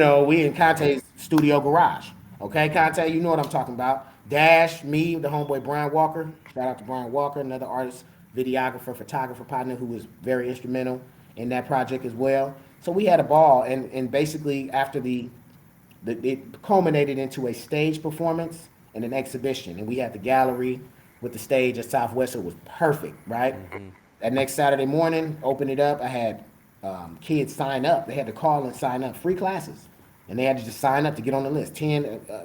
[SPEAKER 1] in Conte's studio garage. Okay, Conte, you know what I'm talking about. Dash, me, the homeboy Brian Walker. Shout out to Brian Walker, another artist, videographer, photographer partner who was very instrumental in that project as well. So we had a ball, and basically after it culminated into a stage performance and an exhibition, and we had the gallery with the stage at Southwest. So it was perfect, right? That next Saturday morning, opened it up. I had kids sign up. They had to call and sign up, free classes, and they had to just sign up to get on the list.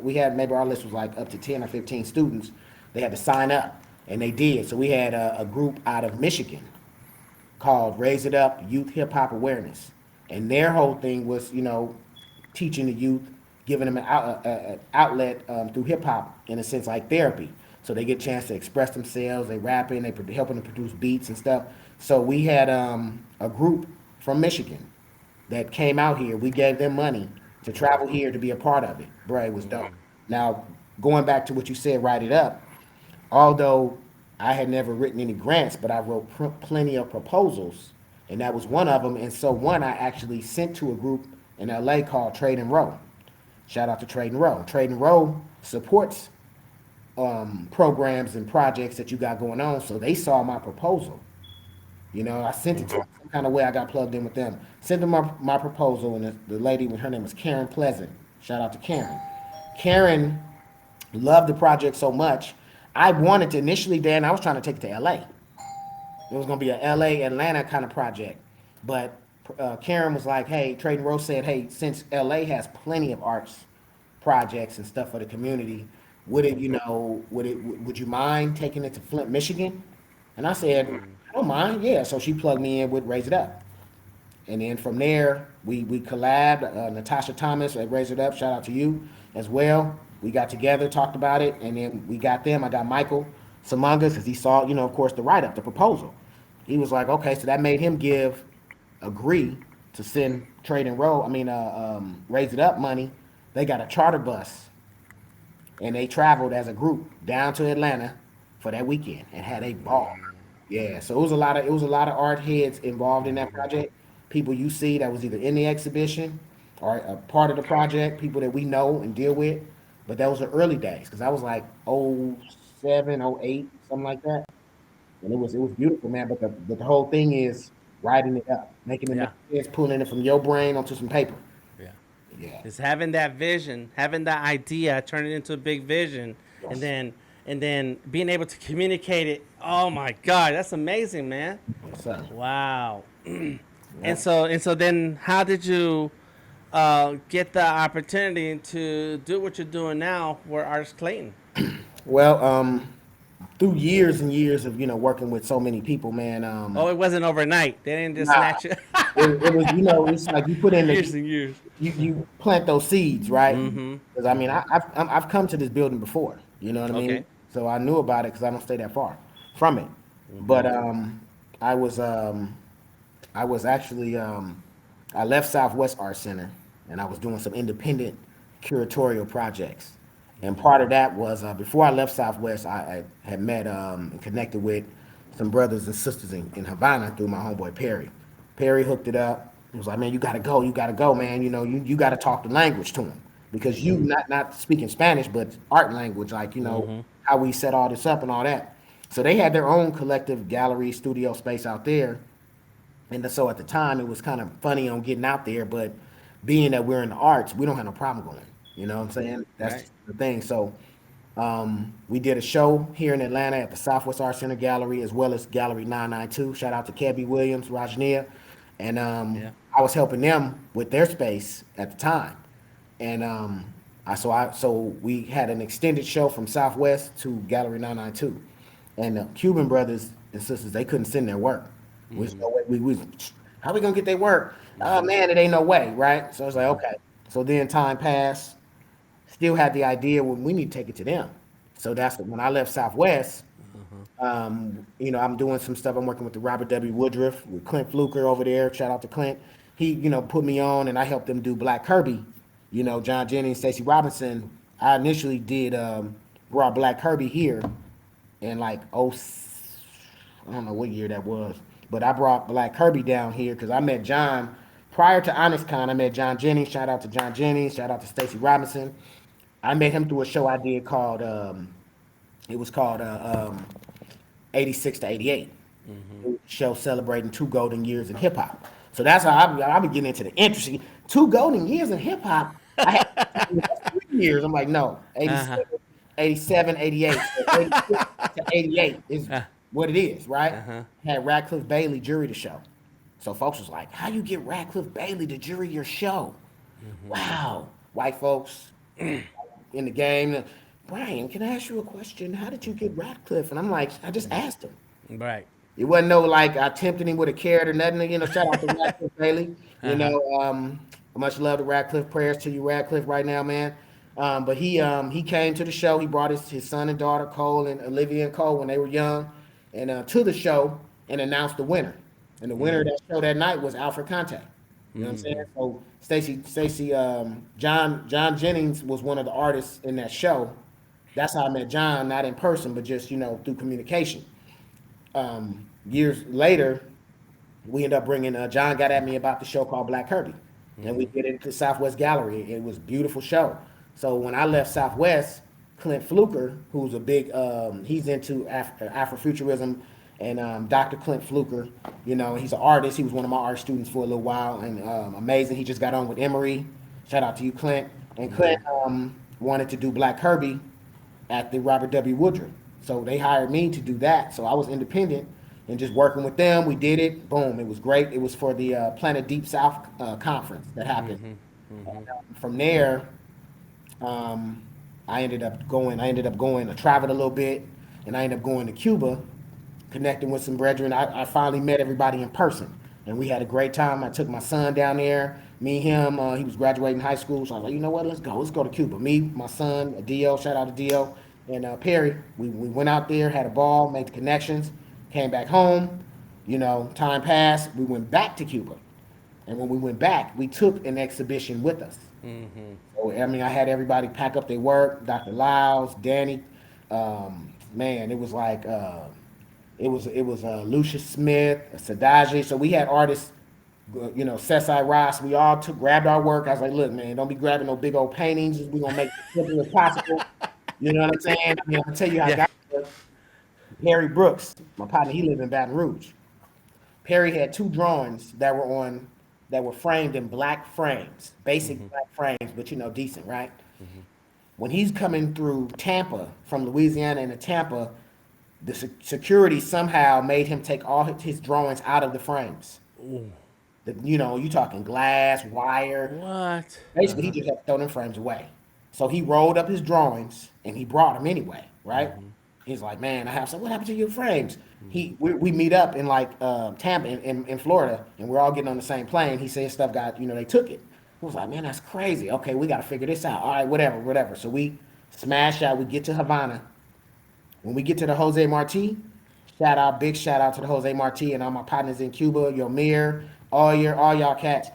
[SPEAKER 1] We had maybe our list was like up to 10 or 15 students. They had to sign up, and they did. So we had a group out of Michigan called Raise It Up Youth Hip Hop Awareness. And their whole thing was, teaching the youth, giving them an outlet through hip hop, in a sense, like therapy. So they get a chance to express themselves, they rapping, they helping to produce beats and stuff. So we had a group from Michigan that came out here. We gave them money to travel here to be a part of it. Bro, it was dope. Now, going back to what you said, write it up. Although I had never written any grants, but I wrote plenty of proposals, and that was one of them. And so one I actually sent to a group in LA called Trade and Row. Shout out to Trade and Row. Trade and Row supports programs and projects that you got going on. So they saw my proposal. I sent it to them some kind of way. I got plugged in with them. Sent them my proposal, and the lady, her name was Karen Pleasant. Shout out to Karen. Karen loved the project so much. I wanted to initially, Dan, I was trying to take it to LA. It was going to be a LA, Atlanta kind of project. But Karen was like, hey, Trade and Rose said, hey, since LA has plenty of arts projects and stuff for the community, would you mind taking it to Flint, Michigan? And I said, I don't mind. Yeah. So she plugged me in with Raise It Up. And then from there, we collabed. Natasha Thomas at Raise It Up, shout out to you as well. We got together, talked about it, and then we got them. I got Michael Samangas because he saw, of course, the write up, the proposal. He was like, okay, so that made him agree to send Trade and Roll, Raise It Up money. They got a charter bus, and they traveled as a group down to Atlanta for that weekend and had a ball. Yeah, so it was a lot of art heads involved in that project. People you see that was either in the exhibition or a part of the project, people that we know and deal with. But that was the early days because I was like '07, '08, something like that. And it was beautiful, man. But the whole thing is writing it up, making it make
[SPEAKER 2] Yeah.
[SPEAKER 1] sense, pulling it from your brain onto some paper.
[SPEAKER 2] Yeah.
[SPEAKER 1] Yeah.
[SPEAKER 2] Is having that vision, having that idea, turn it into a big vision, and
[SPEAKER 1] Yes.
[SPEAKER 2] then being able to communicate it. Oh my God, that's amazing, man.
[SPEAKER 1] Yes, sir.
[SPEAKER 2] Wow.
[SPEAKER 1] Yeah.
[SPEAKER 2] And so then how did you get the opportunity to do what you're doing now for Artist Clayton?
[SPEAKER 1] Well, through years and years of working with so many people, man.
[SPEAKER 2] Oh, it wasn't overnight. They didn't just
[SPEAKER 1] Nah,
[SPEAKER 2] snatch it.
[SPEAKER 1] it was it's like you put in
[SPEAKER 2] Years
[SPEAKER 1] the
[SPEAKER 2] and years.
[SPEAKER 1] you plant those seeds, right?
[SPEAKER 2] Mm-hmm.
[SPEAKER 1] Because I've come to this building before, you know what I mean?
[SPEAKER 2] Okay.
[SPEAKER 1] So I knew about it because I don't stay that far from it. But I was actually I left Southwest Art Center and I was doing some independent curatorial projects. And part of that was before I left Southwest, I had met and connected with some brothers and sisters in Havana through my homeboy Perry. Perry hooked it up. He was like, "Man, you gotta go, man. You got to talk the language to him because you not speaking Spanish, but art language, like how we set all this up and all that." So they had their own collective gallery studio space out there, and so at the time, it was kind of funny on getting out there, but being that we're in the arts, we don't have no problem going. You know what I'm saying? That's
[SPEAKER 2] Right.
[SPEAKER 1] the thing. So we did a show here in Atlanta at the Southwest Art Center Gallery as well as Gallery 992. Shout out to Kebby Williams, Rajnia. And
[SPEAKER 2] Yeah.
[SPEAKER 1] I was helping them with their space at the time. And so we had an extended show from Southwest to Gallery 992. And the Cuban brothers and sisters, they couldn't send their work. Was no way. How we gonna get their work? Oh man, it ain't no way, right? So I was like, okay. So then time passed. Still had the idea when we need to take it to them. So that's when I left Southwest. I'm doing some stuff. I'm working with the Robert W. Woodruff with Clint Fluker over there. Shout out to Clint. He, put me on, and I helped them do Black Kirby. John Jennings, Stacey Robinson. I initially did brought Black Kirby here in like I don't know what year that was, but I brought Black Kirby down here because I met John prior to Honest Con. I met John Jennings. Shout out to John Jennings. Shout out to Stacey Robinson. I met him through a show I did called it was called 86 to 88. Show celebrating 2 golden years in hip hop. So that's how I be getting into the interesting 2 golden years in hip hop. I had 3 years. I'm like, no,
[SPEAKER 2] Uh-huh.
[SPEAKER 1] 87, 87, 88. So 86 to 88 is what it is, right?
[SPEAKER 2] Uh-huh.
[SPEAKER 1] Had Radcliffe Bailey jury the show. So folks was like, how you get Radcliffe Bailey to jury your show? Wow. White folks in the game. Brian, can I ask you a question? How did you get Radcliffe? And I'm like, I just asked him.
[SPEAKER 2] Right.
[SPEAKER 1] It wasn't no like I tempted him with a carrot or nothing. Shout out to Radcliffe Bailey.
[SPEAKER 2] Uh-huh.
[SPEAKER 1] Much love to Radcliffe. Prayers to you, Radcliffe, right now, man. But he came to the show. He brought his son and daughter, Cole and Olivia and Cole, when they were young, and to the show and announced the winner. And the winner of that show that night was Alfred Contact. You know what I'm saying? So Stacy, John Jennings was one of the artists in that show. That's how I met John, not in person, but just through communication. Years later, we ended up bringing John got at me about the show called Black Kirby, and we did it at the Southwest Gallery. It was a beautiful show. So when I left Southwest, Clint Fluker, who's a big he's into Afrofuturism, and Dr. Clint Fluker, he's an artist. He was one of my art students for a little while, and amazing. He just got on with Emory. Shout out to you, Clint. And Clint wanted to do Black Kirby at the Robert W. Woodruff. So they hired me to do that. So I was independent and just working with them. We did it. Boom. It was great. It was for the Planet Deep South conference that happened. From there, I ended up going. I traveled a little bit, and I ended up going to Cuba, connecting with some brethren. I finally met everybody in person, and we had a great time. I took my son down there. Me, him, he was graduating high school, so I was like, you know what, let's go. Let's go to Cuba. Me, my son, Dio, shout out to Dio, and Perry. We went out there, had a ball, made the connections, came back home. Time passed. We went back to Cuba. And when we went back, we took an exhibition with us. So, I had everybody pack up their work, Dr. Lyles, Danny. Man, it was like, it was Lucius Smith, Sadaji. So we had artists, Sesai Ross. We all grabbed our work. I was like, look, man, don't be grabbing no big old paintings. We're going to make it as simple as possible. You know what I'm saying? I'll tell you how I
[SPEAKER 2] Yeah.
[SPEAKER 1] got it. Perry Brooks, my partner, he lived in Baton Rouge. Perry had 2 drawings that were framed in black frames, basic black frames, but decent, right? When he's coming through Tampa, from Louisiana into Tampa, the security somehow made him take all his drawings out of the frames. You talking glass, wire.
[SPEAKER 2] What?
[SPEAKER 1] Basically, he just had to throw them frames away. So he rolled up his drawings and he brought them anyway, right? He's like, man, I have some. What happened to your frames? We meet up in like Tampa in Florida, and we're all getting on the same plane. He said his stuff got, they took it. I was like, man, that's crazy. Okay, we got to figure this out. All right, whatever. So we smash out. We get to Havana. When we get to the Jose Marti, big shout out to the Jose Marti and all my partners in Cuba, Yomir, all y'all cats.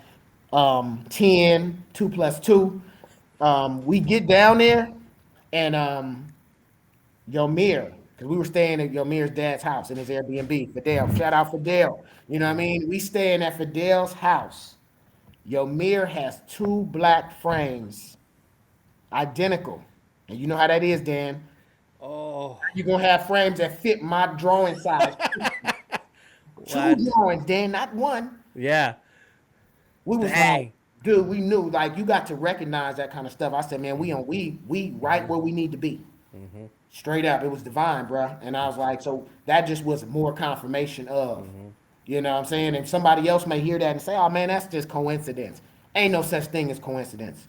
[SPEAKER 1] 10, 2 plus 2. We get down there, and Yomir, because we were staying at Yomir's dad's house in his Airbnb. Fidel, shout out Fidel. You know what I mean? We staying at Fidel's house. Yomir has two black frames, identical. And you know how that is, Dan.
[SPEAKER 2] Oh,
[SPEAKER 1] You're gonna have frames that fit my drawing size. Two
[SPEAKER 2] what?
[SPEAKER 1] drawings, Dan, not one.
[SPEAKER 2] Yeah.
[SPEAKER 1] We was like,
[SPEAKER 2] Dang.
[SPEAKER 1] dude, we knew like you got to recognize that kind of stuff. I said, man, we right where we need to be. Straight up, it was divine, bruh. And I was like, so that just was more confirmation of, you know what I'm saying? And somebody else may hear that and say, oh man, that's just coincidence. Ain't no such thing as coincidence.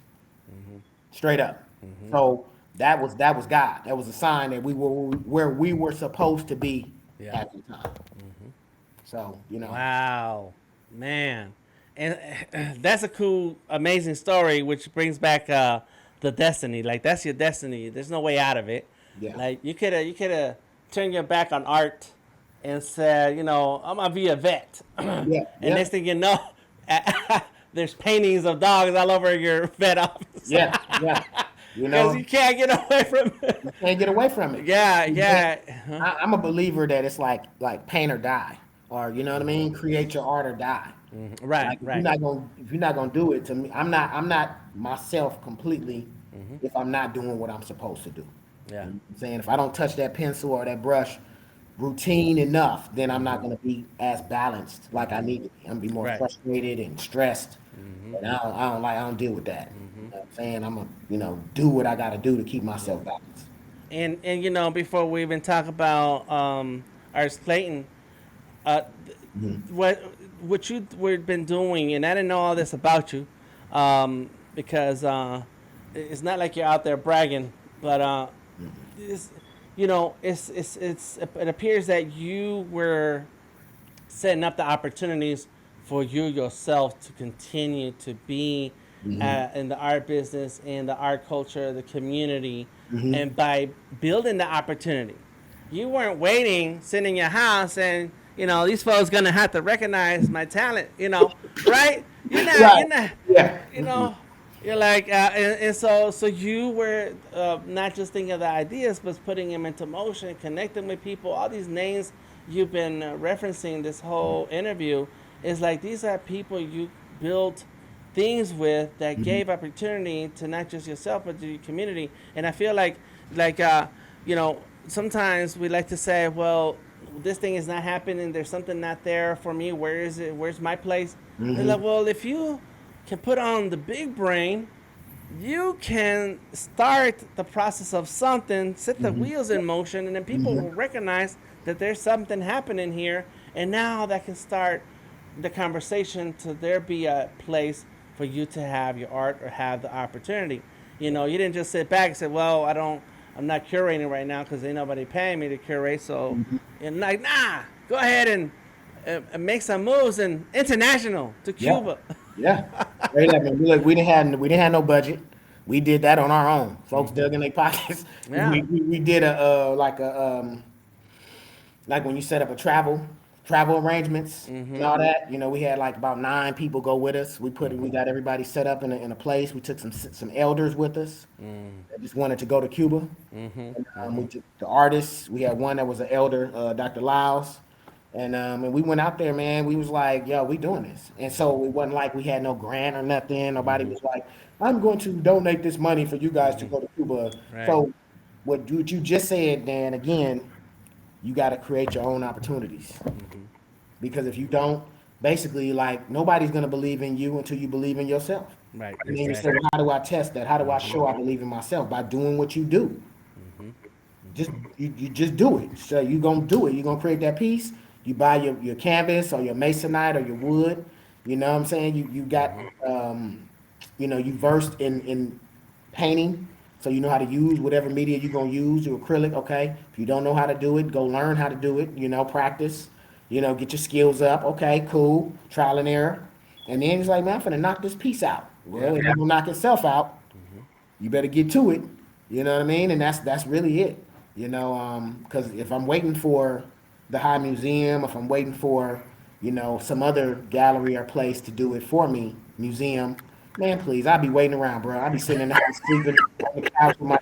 [SPEAKER 1] Straight up. So that was God. That was a sign that we were where we were supposed to be
[SPEAKER 2] Yeah.
[SPEAKER 1] at the time. So, you know.
[SPEAKER 2] Wow, man, and that's a cool, amazing story, which brings back the destiny. Like that's your destiny. There's no way out of it.
[SPEAKER 1] Yeah.
[SPEAKER 2] Like you could have turned your back on art and said, I'm gonna be a vet, and
[SPEAKER 1] Yeah. Yeah.
[SPEAKER 2] next thing you know, there's paintings of dogs all over your vet office.
[SPEAKER 1] Yeah. Yeah. You
[SPEAKER 2] Because
[SPEAKER 1] know,
[SPEAKER 2] you can't get away from it.
[SPEAKER 1] can't get away from it.
[SPEAKER 2] Yeah,
[SPEAKER 1] You can't-
[SPEAKER 2] yeah. Huh?
[SPEAKER 1] I'm a believer that it's like paint or die, or you know what I mean. Create your art or die.
[SPEAKER 2] Right,
[SPEAKER 1] Like
[SPEAKER 2] right.
[SPEAKER 1] if you're not gonna do it to me, I'm not myself completely if I'm not doing what I'm supposed to do.
[SPEAKER 2] Yeah.
[SPEAKER 1] You know what I'm saying if I don't touch that pencil or that brush routine enough, then I'm not gonna be as balanced like I need to be. I'm gonna be more
[SPEAKER 2] Right.
[SPEAKER 1] frustrated and stressed, and I don't deal with that. You know what I'm saying I'm gonna do what I gotta do to keep myself balanced.
[SPEAKER 2] And before we even talk about ours Clayton, uh, what we've been doing, and I didn't know all this about you, because it's not like you're out there bragging, but it's, it appears that you were setting up the opportunities for you yourself to continue to be in the art business, in the art culture, the community, and by building the opportunity, you weren't waiting, sitting in your house, and these folks gonna have to recognize my talent, right? You're
[SPEAKER 1] Right.
[SPEAKER 2] not,
[SPEAKER 1] Yeah.
[SPEAKER 2] you know. You're like, and so you were not just thinking of the ideas, but putting them into motion, connecting with people. All these names you've been referencing this whole interview is like these are people you built things with that gave opportunity to not just yourself but to your community. And I feel like sometimes we like to say, well, this thing is not happening. There's something not there for me. Where is it? Where's my place? They're like, well, if you can put on the big brain, you can start the process of something, set the wheels in motion, and then people will recognize that there's something happening here, and now that can start the conversation to there be a place for you to have your art or have the opportunity. You didn't just sit back and say, well, I'm not curating right now because ain't nobody paying me to curate, so, and like, nah, go ahead and make some moves and international to
[SPEAKER 1] Yeah.
[SPEAKER 2] Cuba.
[SPEAKER 1] Yeah. Straight up. And we didn't have no budget. We did that on our own. Folks dug in their pockets.
[SPEAKER 2] Yeah.
[SPEAKER 1] We did like when you set up a travel arrangements and all that. We had like about 9 people go with us. We got everybody set up in a place. We took some elders with us that just wanted to go to Cuba. And, we took the artists. We had one that was an elder, Dr. Lyles. And we went out there, man. We was like, yo, we doing this. And so it wasn't like we had no grant or nothing. Nobody was like, I'm going to donate this money for you guys to go to Cuba.
[SPEAKER 2] Right.
[SPEAKER 1] So what you just said, Dan, again, you got to create your own opportunities. Because if you don't, basically, like, nobody's going to believe in you until you believe in yourself.
[SPEAKER 2] Right.
[SPEAKER 1] And then you say,
[SPEAKER 2] Exactly.
[SPEAKER 1] well, how do I test that? How do I show I believe in myself? By doing what you do. You just do it. So you're gonna do it. You're gonna create that piece. You buy your canvas or your masonite or your wood. You know what I'm saying? You got you versed in painting, so you know how to use whatever media you're gonna use. Your acrylic, okay. If you don't know how to do it, go learn how to do it. Practice. Get your skills up. Okay, cool. Trial and error. And then it's like, man, I'm finna knock this piece out. Well, it ain't gonna knock itself out. You better get to it. You know what I mean? And that's really it. Because if I'm waiting for the High Museum, if I'm waiting for some other gallery or place to do it for me, museum. Man, please, I be waiting around, bro. I be sitting in the house sleeping on the couch with my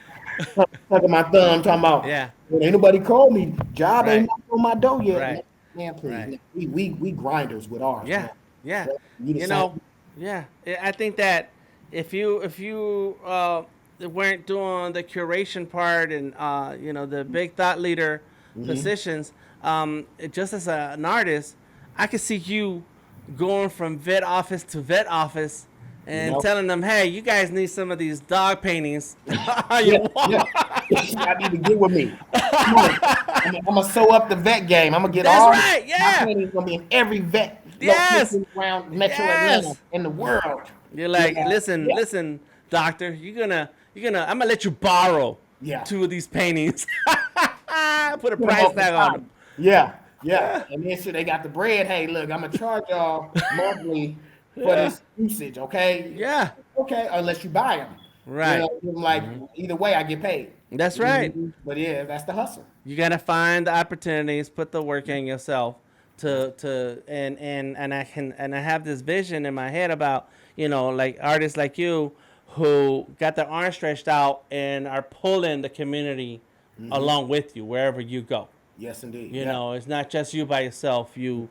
[SPEAKER 1] sucking my thumb, talking about
[SPEAKER 2] Yeah.
[SPEAKER 1] "Well, ain't nobody called me. Job ain't
[SPEAKER 2] Right.
[SPEAKER 1] knocked on my door yet. Man,
[SPEAKER 2] Right.
[SPEAKER 1] man, please,
[SPEAKER 2] Right.
[SPEAKER 1] man. We grinders with ours,
[SPEAKER 2] Yeah.
[SPEAKER 1] man.
[SPEAKER 2] Yeah.
[SPEAKER 1] You the
[SPEAKER 2] You
[SPEAKER 1] same?
[SPEAKER 2] know. Yeah. I think that if you weren't doing the curation part and the big thought leader
[SPEAKER 1] Hmm.
[SPEAKER 2] positions, just as an artist, I could see you going from vet office to vet office
[SPEAKER 1] You
[SPEAKER 2] and
[SPEAKER 1] know?
[SPEAKER 2] telling them, "Hey, you guys need some of these dog paintings on
[SPEAKER 1] Yeah,
[SPEAKER 2] your
[SPEAKER 1] yeah.
[SPEAKER 2] wall."
[SPEAKER 1] I need to get with me. Come on. I'm gonna sew up the vet game. I'm gonna get
[SPEAKER 2] That's
[SPEAKER 1] all
[SPEAKER 2] right.
[SPEAKER 1] my
[SPEAKER 2] Yeah.
[SPEAKER 1] paintings gonna be in every vet
[SPEAKER 2] Yes.
[SPEAKER 1] location around Metro Atlanta
[SPEAKER 2] Yes.
[SPEAKER 1] in the world.
[SPEAKER 2] You're
[SPEAKER 1] Yeah,
[SPEAKER 2] like, listen,
[SPEAKER 1] yeah,
[SPEAKER 2] listen, doctor, I'm gonna let you borrow
[SPEAKER 1] yeah.
[SPEAKER 2] two of these paintings. Put a
[SPEAKER 1] Put them
[SPEAKER 2] price
[SPEAKER 1] on
[SPEAKER 2] tag on them.
[SPEAKER 1] consignment. Yeah, yeah.
[SPEAKER 2] Yeah,
[SPEAKER 1] And then so they got the bread. Hey, look, I'm gonna charge y'all monthly for
[SPEAKER 2] yeah,
[SPEAKER 1] this usage, okay?
[SPEAKER 2] yeah.
[SPEAKER 1] Okay, unless you buy them. You
[SPEAKER 2] Right.
[SPEAKER 1] know, I'm like either way, I get paid.
[SPEAKER 2] That's right.
[SPEAKER 1] But yeah, that's the hustle.
[SPEAKER 2] You gotta find the opportunities, put the work in yourself
[SPEAKER 1] Yes.
[SPEAKER 2] to and I have this vision in my head about like artists like you who got their arms stretched out and are pulling the community
[SPEAKER 1] Hmm.
[SPEAKER 2] along with you wherever you go.
[SPEAKER 1] Yes, indeed. Yeah.
[SPEAKER 2] It's not just you by yourself. You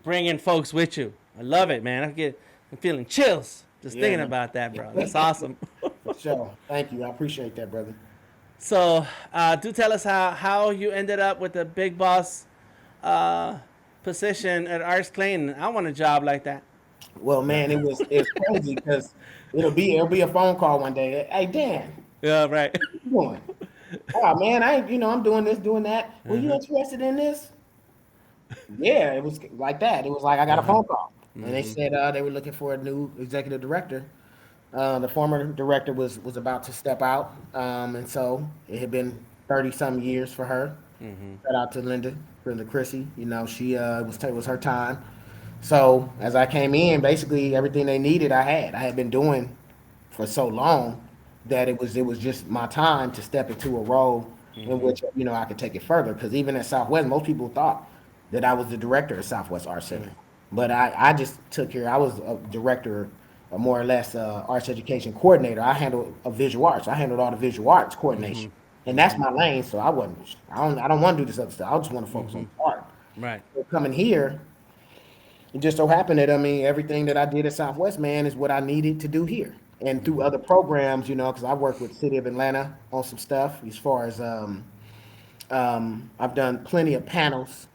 [SPEAKER 2] bring in folks with you. I love it, man. I'm feeling chills just
[SPEAKER 1] Yeah,
[SPEAKER 2] thinking
[SPEAKER 1] man.
[SPEAKER 2] about that, bro. That's awesome.
[SPEAKER 1] For sure. Thank you. I appreciate that, brother.
[SPEAKER 2] So, do tell us how you ended up with the big boss uh, position at Arts Clayton. I want a job like that.
[SPEAKER 1] Well, man, it's crazy because it'll be a phone call one day. Hey, Dan,
[SPEAKER 2] Yeah, right.
[SPEAKER 1] what you doing? Oh man, I ain't, I'm doing this, doing that. Well, you interested in this? Yeah, it was like that. It was like I got a phone call, and they said they were looking for a new executive director. The former director was about to step out, and so it had been 30 some years for her. Shout out to Linda Chrissy. She it was her time. So as I came in, basically everything they needed, I had. I had been doing for so long that it was just my time to step into a role in which I could take it further. Because even at Southwest, most people thought that I was the director of Southwest Art Center, but I just took care. I was a director, or more or less arts education coordinator. I handled visual arts. I handled all the visual arts coordination, and that's my lane. So I don't want to do this other stuff. I just want to focus on art.
[SPEAKER 2] Right.
[SPEAKER 1] So coming here, it just so happened that everything that I did at Southwest, man, is what I needed to do here, and through other programs, because I work with City of Atlanta on some stuff as far as I've done plenty of panels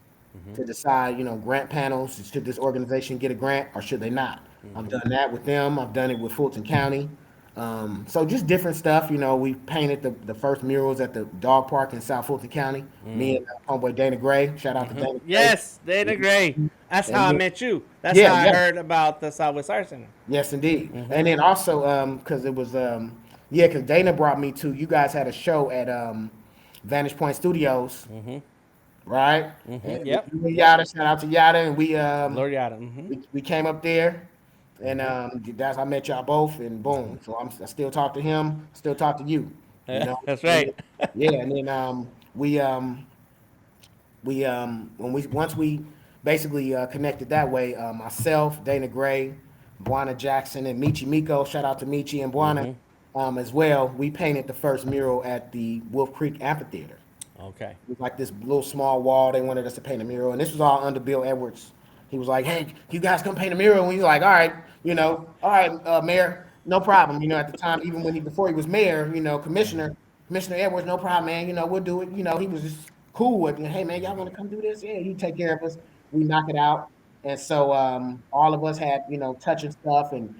[SPEAKER 1] to decide, grant panels. Should this organization get a grant or should they not? I've done that with them. I've done it with Fulton County. So just different stuff. We painted the first murals at the dog park in South Fulton County. Me and homeboy Dana Gray. Shout out to Dana Gray.
[SPEAKER 2] Yes, Dana Gray. That's how
[SPEAKER 1] And
[SPEAKER 2] I
[SPEAKER 1] then,
[SPEAKER 2] met you. That's
[SPEAKER 1] yeah,
[SPEAKER 2] how I
[SPEAKER 1] yeah.
[SPEAKER 2] heard about the Southwest Art Center.
[SPEAKER 1] Yes, indeed. And then also, because it was, yeah, because Dana brought me to, you guys had a show at Vantage Point Studios, right? And
[SPEAKER 2] Yep.
[SPEAKER 1] you and
[SPEAKER 2] Yep.
[SPEAKER 1] Yada, shout out to Yada, and
[SPEAKER 2] Lord Yada.
[SPEAKER 1] we came up there, and that's I met y'all both, and boom. So I still talk to him, still talk to you, you know.
[SPEAKER 2] That's
[SPEAKER 1] And then,
[SPEAKER 2] right.
[SPEAKER 1] yeah, and then we when we once we basically connected that way, myself, Dana Gray, Buana Jackson, and Michi Miko. Shout out to Michi and Buana as well. We painted the first mural at the Wolf Creek Amphitheater.
[SPEAKER 2] Okay.
[SPEAKER 1] It was like this little small wall. They wanted us to paint a mural, and this was all under Bill Edwards. He was like, "Hey, you guys come paint a mural." And we was like, "All right, all right, Mayor, no problem." At the time, even before he was mayor, Commissioner Edwards, no problem, man. We'll do it. He was just cool with, "Hey, man, y'all want to come do this? Yeah, you take care of us. We knock it out." And so all of us had, touching stuff, and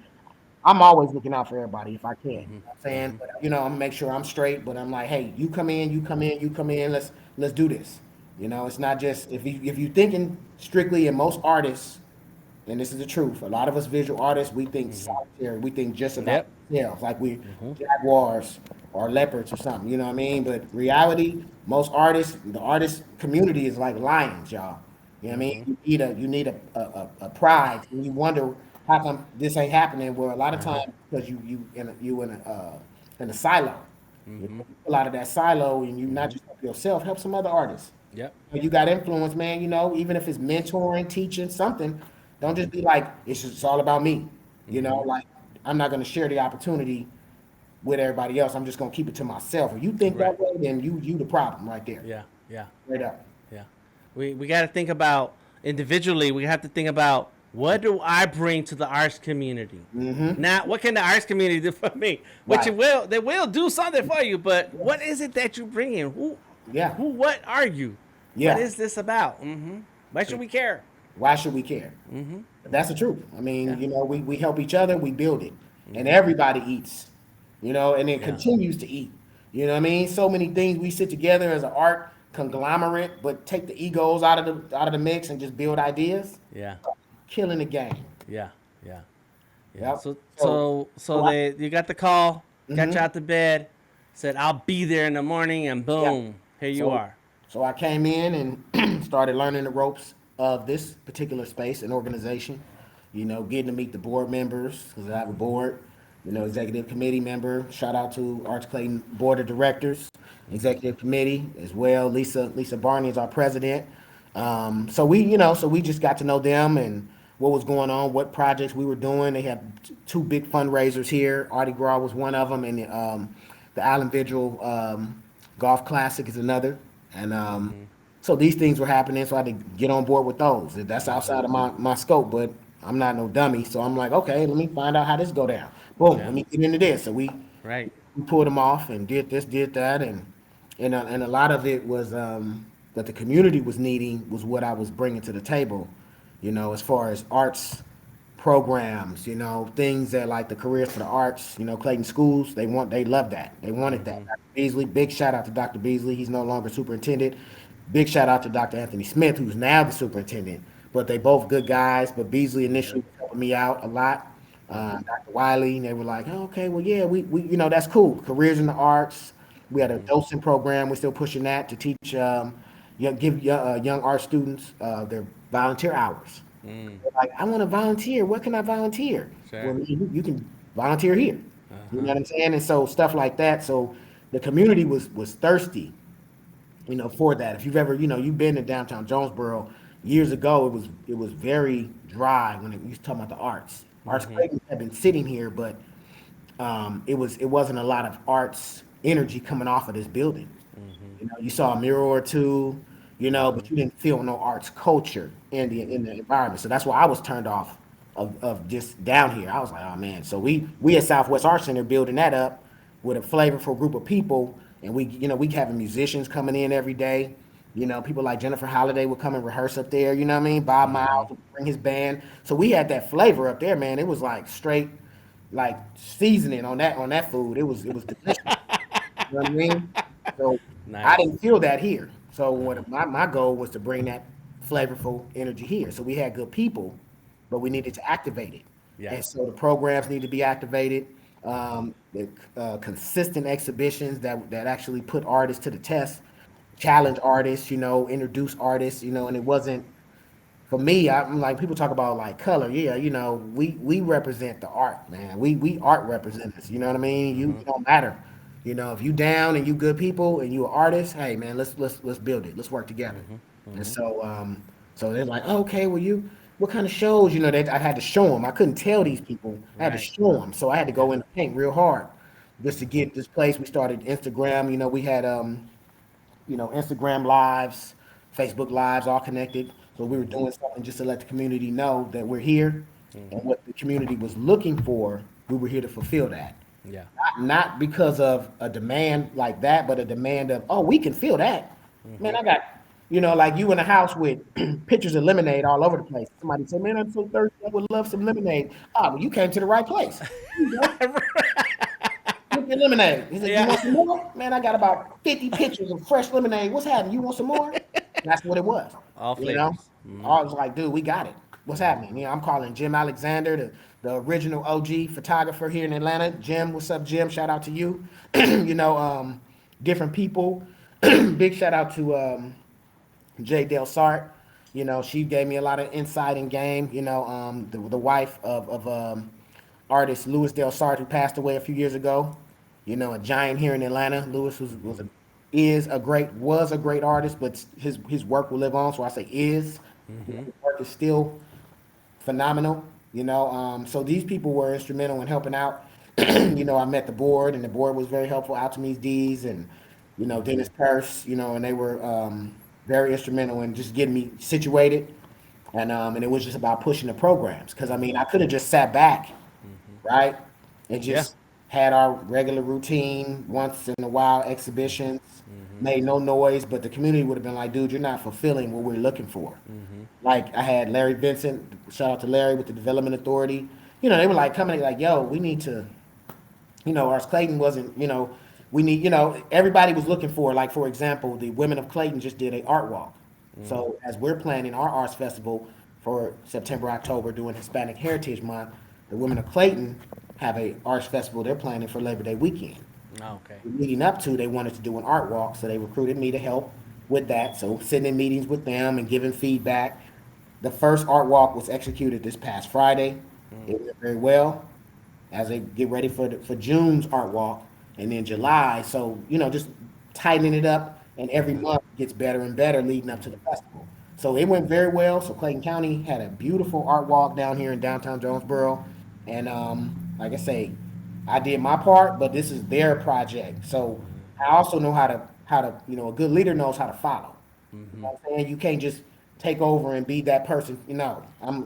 [SPEAKER 1] I'm always looking out for everybody if I can. You know what I'm saying? But I'm gonna make sure I'm straight. But I'm like, hey, you come in, you come in, you come in. Let's do this. It's not just if you thinking strictly, and most artists, and this is the truth. A lot of us visual artists, we think solitary. We think just about
[SPEAKER 2] Yep.
[SPEAKER 1] ourselves, like we jaguars or leopards or something. You know what I mean? But reality, most artists, the artist community is like lions, y'all. You know what I mean? You need a pride, and you wonder how come this ain't happening. Well, a lot of times because you in a silo. You pull out of that silo, and you not just help yourself, help some other artists.
[SPEAKER 2] Yep.
[SPEAKER 1] You got influence, man. Even if it's mentoring, teaching something, don't just be like it's all about me. You know, like I'm not going to share the opportunity with everybody else. I'm just going to keep it to myself. If you think
[SPEAKER 2] Right.
[SPEAKER 1] that way, then you the problem right there.
[SPEAKER 2] Yeah. Yeah.
[SPEAKER 1] Straight up.
[SPEAKER 2] Yeah. We got to think about individually. We have to think about what do I bring to the arts community.
[SPEAKER 1] Mm-hmm.
[SPEAKER 2] Now, what can the arts community do for me? Which
[SPEAKER 1] Right.
[SPEAKER 2] it will, they will do something for you. But what is it that you bring in?
[SPEAKER 1] Yeah.
[SPEAKER 2] What are you? What
[SPEAKER 1] Yeah.
[SPEAKER 2] is this about? Why should we care?
[SPEAKER 1] Why should we care? That's the truth. I mean,
[SPEAKER 2] Yeah.
[SPEAKER 1] you know, we help each other, we build it, and everybody eats, you know, and it
[SPEAKER 2] Yeah.
[SPEAKER 1] continues to eat. You know what I mean? So many things we sit together as an art conglomerate, but take the egos out of the mix and just build ideas,
[SPEAKER 2] Yeah.
[SPEAKER 1] killing the game.
[SPEAKER 2] Yeah. Yeah. Yeah.
[SPEAKER 1] Yep.
[SPEAKER 2] So
[SPEAKER 1] So,
[SPEAKER 2] so so
[SPEAKER 1] so I,
[SPEAKER 2] they you got the call, got you
[SPEAKER 1] hmm
[SPEAKER 2] out the bed, said I'll be there in the morning, and
[SPEAKER 1] yeah.
[SPEAKER 2] boom, here you
[SPEAKER 1] So,
[SPEAKER 2] are.
[SPEAKER 1] so I came in and started learning the ropes of this particular space and organization. You know, getting to meet the board members because I have a board. You know, executive committee member. Shout out to Arts Clayton board of directors, executive committee as well. Lisa Barney is our president. So we just got to know them and what was going on, what projects we were doing. They had two big fundraisers here. Artie Gras was one of them, and the Island Vigil Golf Classic is another. And so these things were happening, so I had to get on board with those. That's outside of my scope, but I'm not no dummy. So I'm like, okay, let me find out how this go down. Boom,
[SPEAKER 2] Yeah.
[SPEAKER 1] let me get into this. So
[SPEAKER 2] Right.
[SPEAKER 1] we pulled them off and did this, did that, and a lot of it was that the community was needing was what I was bringing to the table, you know, as far as arts programs, you know, things that like the careers for the arts, you know, Clayton schools, they love that, they wanted that. Dr. Beasley, big shout out to Dr. Beasley, he's no longer superintendent. Big shout out to Dr. Anthony Smith, who's now the superintendent. But they both good guys. But Beasley initially was helping me out a lot. Dr. Wiley, and they were like, oh, okay, well, yeah, we that's cool. Careers in the arts. We had a docent program. We're still pushing that to teach, young art students their volunteer hours. They're like, I want to volunteer. What can I volunteer?
[SPEAKER 2] Sure.
[SPEAKER 1] Well, you can volunteer here. You know
[SPEAKER 2] Uh-huh.
[SPEAKER 1] what I'm saying? And so stuff like that. So the community was thirsty, you know, for that. If you've ever, you know, you've been to downtown Jonesboro years ago, it was very dry when it, you was talking about the arts. Arts Clayton had been sitting here, but it wasn't a lot of arts energy coming off of this building. You know, you saw a mural or two, you know, but you didn't feel no arts culture in the environment. So that's why I was turned off of just down here. I was like, oh man. So we at Southwest Arts Center building that up with a flavorful group of people, and we having musicians coming in every day. You know, people like Jennifer Holliday would come and rehearse up there. You know what I mean? Bob Miles would bring his band. So we had that flavor up there, man. It was like straight, like seasoning on that food. It was delicious. You know what I mean? So I
[SPEAKER 2] Nice.
[SPEAKER 1] didn't feel that here. So what my goal was to bring that flavorful energy here. So we had good people, but we needed to activate it.
[SPEAKER 2] Yeah.
[SPEAKER 1] And so the programs need to be activated. The consistent exhibitions that actually put artists to the test, challenge artists, you know, introduce artists, you know, and it wasn't for me. I'm like people talk about like color, yeah, you know, we represent the art, man. We art representatives, you know what I mean? You don't matter, you know, if you down and you good people and you an artist, hey man, let's build it, let's work together. And so they're like, oh, okay, well what kind of shows, you know, that I had to show them. I couldn't tell these people, I had to
[SPEAKER 2] Right.
[SPEAKER 1] show them, so I had to go in the paint real hard just to get this place. We started Instagram, you know, we had Instagram lives, Facebook lives, all connected. So we were doing something just to let the community know that we're here, and what the community was looking for, we were here to fulfill that.
[SPEAKER 2] Yeah.
[SPEAKER 1] Not because of a demand like that, but a demand of, oh, we can feel that. Man, I got, like you in a house with pictures of lemonade all over the place. Somebody said, man, I'm so thirsty, I would love some lemonade. Ah, well, you came to the right place. Here you go. Get your lemonade. He said, you
[SPEAKER 2] Yeah.
[SPEAKER 1] want some more? Man, I got about 50 pictures of fresh lemonade. What's happening? You want some more? That's what it was.
[SPEAKER 2] All
[SPEAKER 1] You know?
[SPEAKER 2] flavors.
[SPEAKER 1] I was like, dude, we got it. What's happening? I'm calling Jim Alexander, the original OG photographer here in Atlanta. Jim, what's up, Jim? Shout out to you. Different people. Big shout out to Jay Del Sart. She gave me a lot of insight and game. The wife of artist Louis Del Sart, who passed away a few years ago. A giant here in Atlanta. Louis was a great artist, but his work will live on. So I say is. His work is still phenomenal. So these people were instrumental in helping out. I met the board, and the board was very helpful. Altemies D's and Dennis Purse, and they were very instrumental in just getting me situated, and it was just about pushing the programs because I mean I could have just sat back, right, and
[SPEAKER 2] Yeah.
[SPEAKER 1] just had our regular routine once in a while exhibitions, made no noise, but the community would have been like, dude, you're not fulfilling what we're looking for. Like I had Larry Vincent, shout out to Larry with the Development Authority. They were like coming like, yo, we need to, our Clayton wasn't, we need, everybody was looking for, like, for example, the women of Clayton just did a art walk. So as we're planning our arts festival for September, October, doing Hispanic Heritage Month, the women of Clayton have a arts festival they're planning for Labor Day weekend.
[SPEAKER 2] Okay.
[SPEAKER 1] Leading up to, they wanted to do an art walk, so they recruited me to help with that. So sitting in meetings with them and giving feedback. The first art walk was executed this past Friday. It went very well as they get ready for June's art walk and then July. So, just tightening it up, and every month gets better and better leading up to the festival. So it went very well. So Clayton County had a beautiful art walk down here in downtown Jonesboro. And like I say, I did my part, but this is their project. So I also know how to, a good leader knows how to follow. You know what I'm saying? You can't just take over and be that person.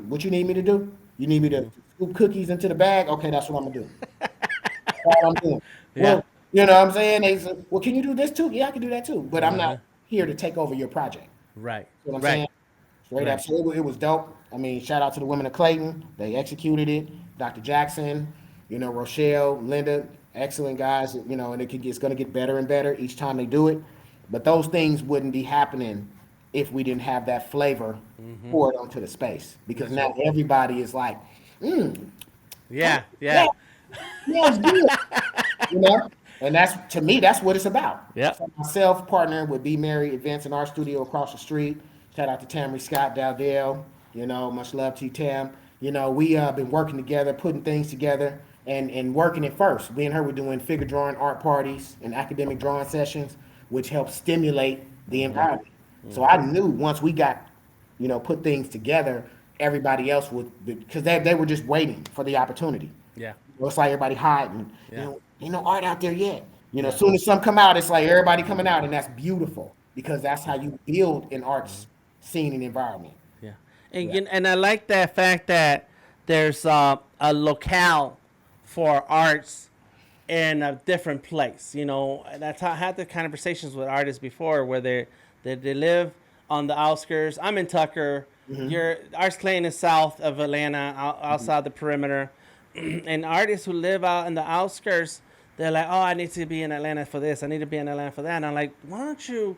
[SPEAKER 1] What you need me to do? You need me to scoop cookies into the bag? Okay, that's what I'm gonna do. That's all I'm doing.
[SPEAKER 2] Yeah.
[SPEAKER 1] Well, you know what I'm saying? They said, well, can you do this too? Yeah, I can do that too. But I'm
[SPEAKER 2] Uh-huh.
[SPEAKER 1] not here to take over your project.
[SPEAKER 2] Right.
[SPEAKER 1] You know what I'm
[SPEAKER 2] Right.
[SPEAKER 1] saying? Straight up.
[SPEAKER 2] Right.
[SPEAKER 1] So it was dope. I mean, shout out to the women of Clayton. They executed it. Dr. Jackson, Rochelle, Linda, excellent guys. And it's going to get better and better each time they do it. But those things wouldn't be happening if we didn't have that flavor poured onto the space. Because
[SPEAKER 2] That's
[SPEAKER 1] now
[SPEAKER 2] right.
[SPEAKER 1] everybody is like,
[SPEAKER 2] Yeah.
[SPEAKER 1] yeah,
[SPEAKER 2] Yeah.
[SPEAKER 1] yeah, it's good. you know and that's, to me, that's what it's about.
[SPEAKER 2] Yep.
[SPEAKER 1] So myself partnering with Be Merry Events in our studio across the street. Shout out to Tammy Scott Dowdell. Much love to you, Tam. We been working together, putting things together, and working it first. Me and her were doing figure drawing art parties and academic drawing sessions, which helped stimulate the environment. So I knew once we got, put things together, everybody else would, because they were just waiting for the opportunity.
[SPEAKER 2] Yeah.
[SPEAKER 1] It's like everybody hiding.
[SPEAKER 2] Yeah.
[SPEAKER 1] Ain't no art out there yet. As
[SPEAKER 2] Yeah.
[SPEAKER 1] soon as some come out, it's like everybody coming out, and that's beautiful because that's how you build an arts scene and environment.
[SPEAKER 2] Yeah. And
[SPEAKER 1] Yeah.
[SPEAKER 2] and I like that fact that there's a locale for arts in a different place. That's how I had the conversations with artists before, where they live on the outskirts. I'm in Tucker. Your Arts Clayton is south of Atlanta, outside the perimeter, and artists who live out in the outskirts, they're like, oh, I need to be in Atlanta for this. I need to be in Atlanta for that. And I'm like, why don't you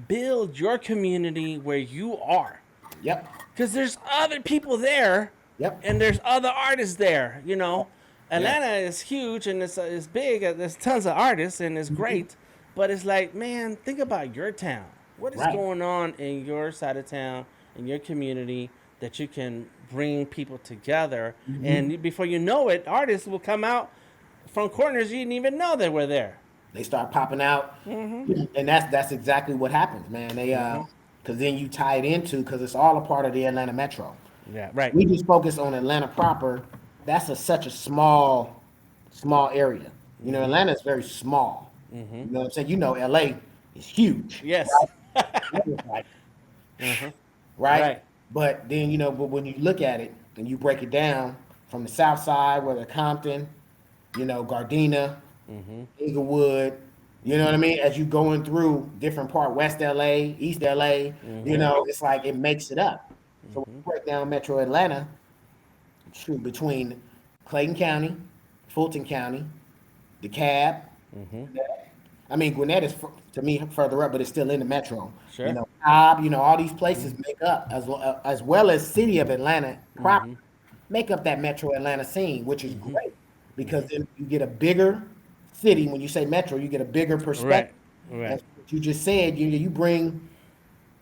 [SPEAKER 2] build your community where you are?
[SPEAKER 1] Yep.
[SPEAKER 2] Because there's other people there,
[SPEAKER 1] Yep.
[SPEAKER 2] and there's other artists there.
[SPEAKER 1] Yeah.
[SPEAKER 2] Atlanta is huge and it's big. There's tons of artists and it's great, but it's like, man, think about your town. What is
[SPEAKER 1] Right.
[SPEAKER 2] going on in your side of town, in your community, that you can bring people together, and before you know it, artists will come out from corners you didn't even know they were there.
[SPEAKER 1] They start popping out, and that's exactly what happens, man. Because then you tie it into, because it's all a part of the Atlanta Metro.
[SPEAKER 2] Yeah, right.
[SPEAKER 1] We just focus on Atlanta proper. That's such a small area. Atlanta is very small. You know what I'm saying? LA is huge.
[SPEAKER 2] Yes.
[SPEAKER 1] Like,
[SPEAKER 2] Uh-huh.
[SPEAKER 1] right?
[SPEAKER 2] Right.
[SPEAKER 1] But then, but when you look at it and you break it down from the south side, whether Compton, Gardena, Inglewood, you know what I mean? As you going through different part, West LA, East LA, it's like it makes it up. So when you break down Metro Atlanta, shoot, between Clayton County, Fulton County, DeKalb, I mean, Gwinnett is, to me, further up, but it's still in the metro.
[SPEAKER 2] Sure.
[SPEAKER 1] Cobb, all these places make up, as well as city of Atlanta proper, make up that metro Atlanta scene, which is great because then you get a bigger city. When you say metro, you get a bigger perspective.
[SPEAKER 2] Right. Right.
[SPEAKER 1] That's what you just said. You bring,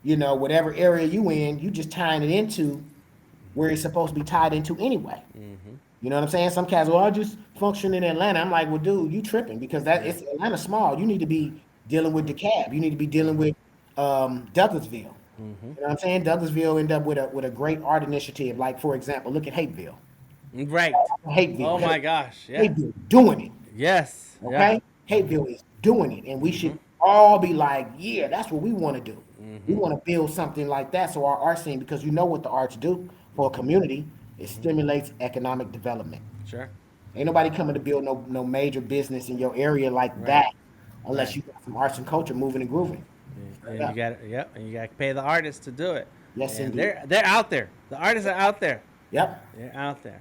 [SPEAKER 1] whatever area you in, you just tying it into where it's supposed to be tied into anyway. You know what I'm saying? Some cats, well, I just function in Atlanta. I'm like, well, dude, you tripping because it's Atlanta small. You need to be dealing with DeKalb. You need to be dealing with Douglasville. You know what I'm saying? Douglasville end up with a great art initiative. Like, for example, look at Hapeville.
[SPEAKER 2] Right. Oh
[SPEAKER 1] Hateville.
[SPEAKER 2] my gosh. Yeah.
[SPEAKER 1] Hateville doing it.
[SPEAKER 2] Yes. Yeah.
[SPEAKER 1] Okay? Hateville is doing it. And we should all be like, yeah, that's what we want to do. We want to build something like that. So our art scene, because you know what the arts do for a community, it stimulates economic development.
[SPEAKER 2] Sure.
[SPEAKER 1] Ain't nobody coming to build no major business in your area like
[SPEAKER 2] Right.
[SPEAKER 1] that unless
[SPEAKER 2] Right.
[SPEAKER 1] you got some arts and culture moving and grooving. Straight
[SPEAKER 2] And you
[SPEAKER 1] up.
[SPEAKER 2] got yep, and you got to pay the artists to do it.
[SPEAKER 1] Yes,
[SPEAKER 2] And
[SPEAKER 1] indeed.
[SPEAKER 2] they're out there. The artists are out there.
[SPEAKER 1] Yep.
[SPEAKER 2] They're out there.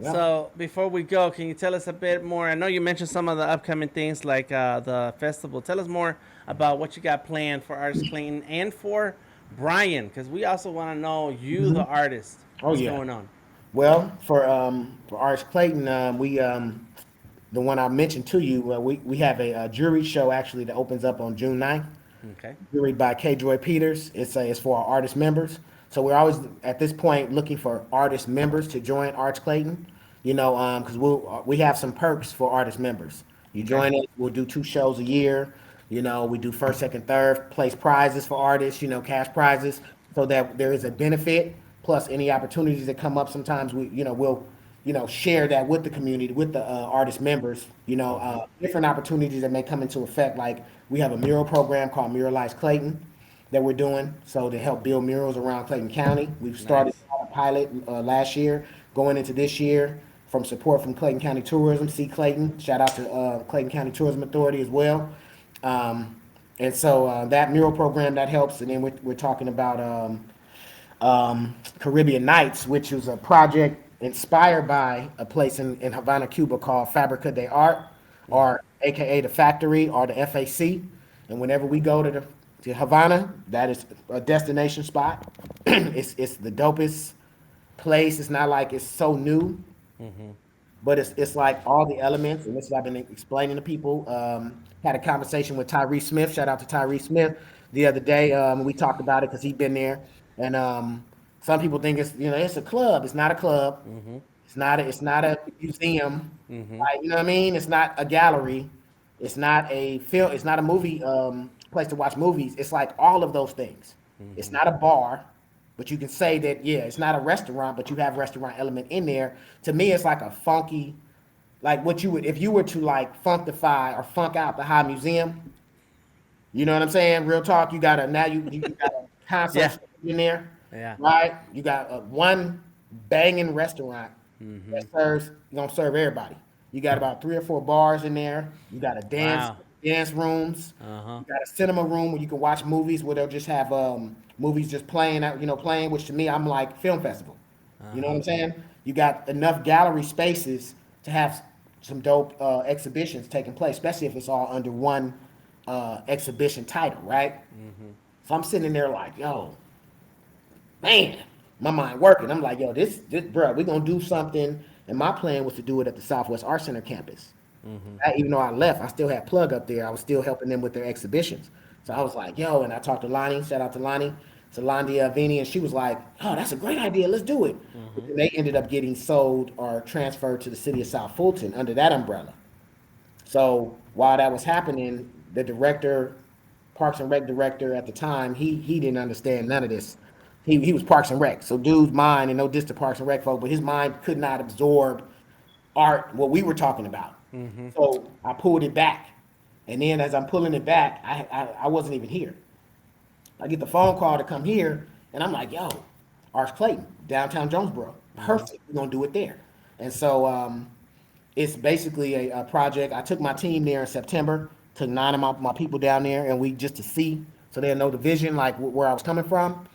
[SPEAKER 1] Yep.
[SPEAKER 2] So before we go, can you tell us a bit more? I know you mentioned some of the upcoming things like the festival. Tell us more about what you got planned for Artist Clayton and for Brian, because we also want to know you, the artist.
[SPEAKER 1] Oh
[SPEAKER 2] What's
[SPEAKER 1] yeah.
[SPEAKER 2] going on?
[SPEAKER 1] Well, for Arts Clayton, we the one I mentioned to you, we have a jury show actually that opens up on June 9th.
[SPEAKER 2] Okay.
[SPEAKER 1] Juried by K. Joy Peters. It's for our artist members. So we're always at this point looking for artist members to join Arts Clayton. You know, because we have some perks for artist members. You
[SPEAKER 2] Okay.
[SPEAKER 1] join it, we'll do 2 shows a year. You know, we do first, second, third place prizes for artists. You know, cash prizes, so that there is a benefit. Plus, any opportunities that come up, sometimes we'll share that with the community, with the artist members. Different opportunities that may come into effect. Like we have a mural program called Muralist Clayton that we're doing, so to help build murals around Clayton County. We've started
[SPEAKER 2] Nice.
[SPEAKER 1] a pilot last year, going into this year from support from Clayton County Tourism. See Clayton, shout out to Clayton County Tourism Authority as well. And so that mural program that helps, and then we're talking about Caribbean Nights, which is a project inspired by a place in Havana, Cuba called Fabrica de Art, or AKA the Factory or the FAC. And whenever we go to Havana, that is a destination spot. It's the dopest place. It's not like it's so new, but it's like all the elements, and this is what I've been explaining to people. Had a conversation with Tyree Smith. Shout out to Tyree Smith the other day. We talked about it because he'd been there, and some people think it's a club. It's not a club. It's not a museum. Like, you know what I mean? It's not a gallery. It's not a film. It's not a movie place to watch movies. It's like all of those things. It's not a bar. But you can say that, yeah, it's not a restaurant, but you have restaurant element in there. To me, it's like a funky, like what you would, if you were to like funkify or funk out the High Museum, you know what I'm saying? Real talk, you got a
[SPEAKER 2] Yeah.
[SPEAKER 1] concert in there,
[SPEAKER 2] Yeah.
[SPEAKER 1] right? You got one banging restaurant that gonna serve everybody. You got about 3 or 4 bars in there. You got a
[SPEAKER 2] Wow.
[SPEAKER 1] dance rooms.
[SPEAKER 2] Uh huh.
[SPEAKER 1] You got a cinema room where you can watch movies where they'll just have movies just playing out, playing, which to me I'm like film festival. You know what I'm saying? You got enough gallery spaces to have some dope exhibitions taking place, especially if it's all under one exhibition title, right? So I'm sitting there like, yo, man, my mind working. I'm like, yo, this, bro, we're gonna do something. And my plan was to do it at the Southwest Art Center campus. Even though I left, I still had Plug up there. I was still helping them with their exhibitions. So I was like, yo, and I talked to Lonnie. Shout out to Lonnie, to Landia Vini, and she was like, oh, that's a great idea. Let's do it. And they ended up getting sold or transferred to the city of South Fulton under that umbrella. So while that was happening, the director, Parks and Rec director at the time, he didn't understand none of this. He was Parks and Rec. So dude's mind, and no diss to Parks and Rec folk, but his mind could not absorb art, what we were talking about. So I pulled it back. And then as I'm pulling it back, I wasn't even here. I get the phone call to come here, and I'm like, yo, Arts Clayton, downtown Jonesboro. Perfect. We're gonna do it there. And so it's basically a project. I took my team there in September, took 9 of my people down there, and we just to see, so they'll know the vision, like where I was coming from.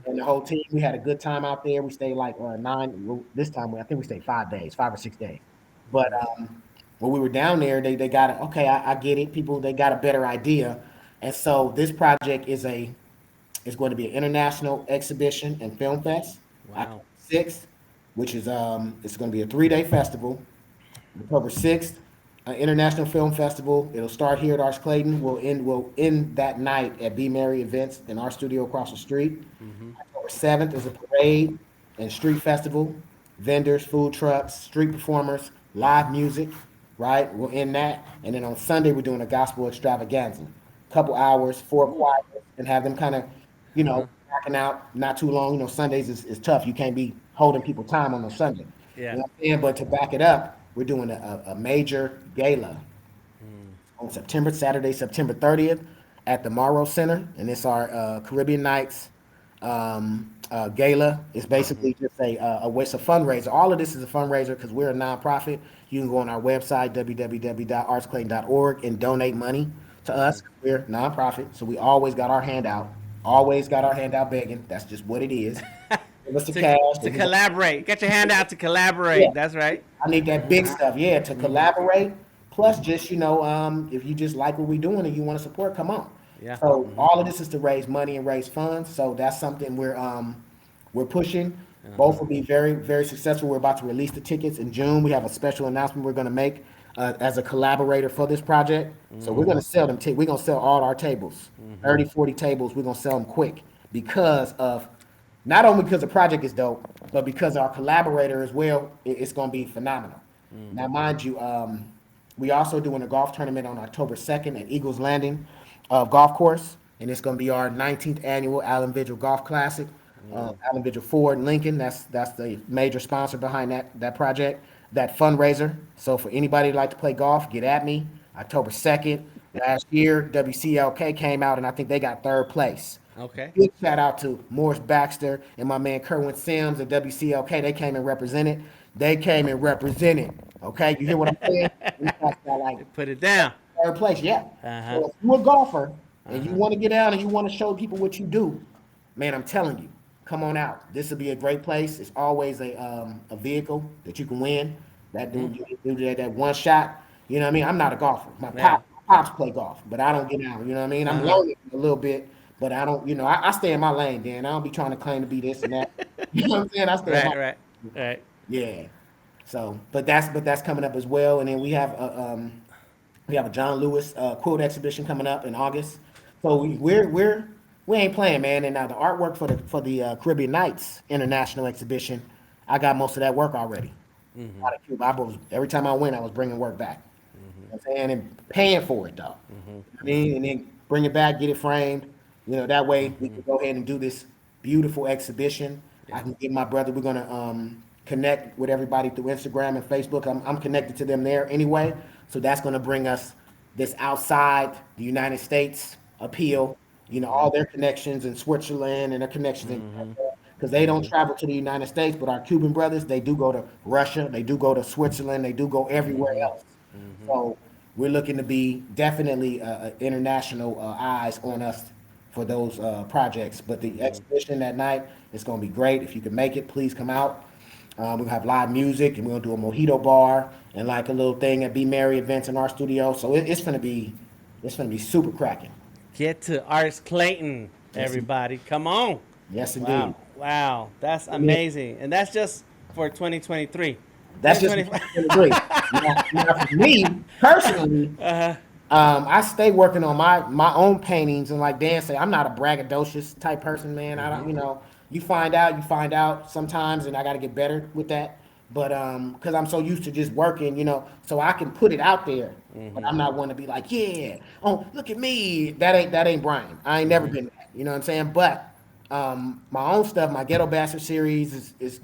[SPEAKER 1] And the whole team, we had a good time out there. We stayed like 9. Well, this time, I think we stayed 5 days, 5 or 6 days. But when we were down there, they got it. Okay, I get it. People, they got a better idea. And so this project is going to be an international exhibition and film fest,
[SPEAKER 2] Wow.
[SPEAKER 1] October 6th, which is it's going to be a 3-day festival. October 6th, an international film festival. It'll start here at Arts Clayton. We'll end that night at B Mary Events in our studio across the street. October 7th is a parade and street festival, vendors, food trucks, street performers, live music, right? We'll end that. And then on Sunday, we're doing a gospel extravaganza. Couple hours, 4 choirs, and have them kind of,
[SPEAKER 2] Uh huh.
[SPEAKER 1] rocking out, not too long. Sundays is tough. You can't be holding people time on a Sunday.
[SPEAKER 2] Yeah.
[SPEAKER 1] You know what I'm saying? But to back it up, we're doing a major gala on Saturday, September 30th at the Morrow Center, and it's our Caribbean Nights gala. It's basically just it's a fundraiser. All of this is a fundraiser because we're a nonprofit. You can go on our website, www.artsclayton.org, and donate money to us. We're nonprofit, so we always got our hand out. Always got our hand out begging. That's just what it is. Give us the
[SPEAKER 2] to
[SPEAKER 1] cash,
[SPEAKER 2] to
[SPEAKER 1] and we gonna
[SPEAKER 2] collaborate. Get your hand out to
[SPEAKER 1] yeah.
[SPEAKER 2] collaborate. That's right.
[SPEAKER 1] I need that big stuff, yeah, to collaborate. Plus, just if you just like what we're doing and you want to support, come on.
[SPEAKER 2] Yeah.
[SPEAKER 1] So all of this is to raise money and raise funds. So that's something we're pushing. Both will be very very successful. We're about to release the tickets in June. We have a special announcement we're going to make as a collaborator for this project. So we're going to sell them. We're going to sell all our tables, 30, 40 tables. We're going to sell them quick because of not only because the project is dope, but because our collaborator as well, it's going to be phenomenal. Now, mind you, we also doing a golf tournament on October 2nd at Eagles Landing Golf Course, and it's going to be our 19th annual Allen Vigil Golf Classic. Allen Vigil Ford Lincoln, that's the major sponsor behind that project, that fundraiser. So for anybody who'd like to play golf, get at me. October 2nd. Last year, WCLK came out, and I think they got third place.
[SPEAKER 2] Okay.
[SPEAKER 1] Big shout out to Morris Baxter and my man Kerwin Sims at WCLK. They came and represented. They came and represented. Okay, you hear what I'm saying? We got like
[SPEAKER 2] Put it down.
[SPEAKER 1] third place, yeah.
[SPEAKER 2] Uh-huh.
[SPEAKER 1] So if you're a golfer and you want to get out and you want to show people what you do, man, I'm telling you, come on out. This will be a great place. It's always a vehicle that you can win. That dude, you do that one shot. You know what I mean? I'm not a golfer.
[SPEAKER 2] Yeah.
[SPEAKER 1] Pops play golf, but I don't get out. You know what I mean? I'm
[SPEAKER 2] Uh-huh.
[SPEAKER 1] learning a little bit, but I don't. I stay in my lane. Dan, I don't be trying to claim to be this and that. You know what I'm saying? I stay in my
[SPEAKER 2] Right. Right. Right.
[SPEAKER 1] yeah. So, but that's coming up as well, and then we have a John Lewis quote exhibition coming up in August. So we ain't playing, man. And now the artwork for the Caribbean Nights International Exhibition, I got most of that work already. Out of Cuba, every time I went, I was bringing work back. You know what I'm saying, and paying for it though. I mean, and then bring it back, get it framed. That way we can go ahead and do this beautiful exhibition. I can get my brother. We're gonna connect with everybody through Instagram and Facebook. I'm connected to them there anyway, so that's gonna bring us this outside the United States appeal. All their connections in Switzerland and their connections in because they don't travel to the United States, but our Cuban brothers, they do go to Russia, they do go to Switzerland, they do go everywhere else. So we're looking to be definitely international eyes on us for those projects. But the exhibition that night is going to be great. If you can make it, please come out. We'll have live music, and we're going to do a mojito bar and like a little thing at Be Merry events in our studio. So it's gonna be super cracking.
[SPEAKER 2] Get to Arts Clayton, everybody. Come on.
[SPEAKER 1] Yes, indeed.
[SPEAKER 2] Wow. Wow. That's
[SPEAKER 1] Yeah.
[SPEAKER 2] amazing. And that's just for 2023.
[SPEAKER 1] That's just
[SPEAKER 2] 2025.
[SPEAKER 1] 2023. Now, for me personally, I stay working on my own paintings, and like Dan said, I'm not a braggadocious type person, man. I don't, you find out sometimes, and I got to get better with that. But because I'm so used to just working, so I can put it out there. But I'm not one to be like, yeah, oh look at me. That ain't Brian. I ain't never been that. You know what I'm saying? But my own stuff, my Ghetto Bastard series is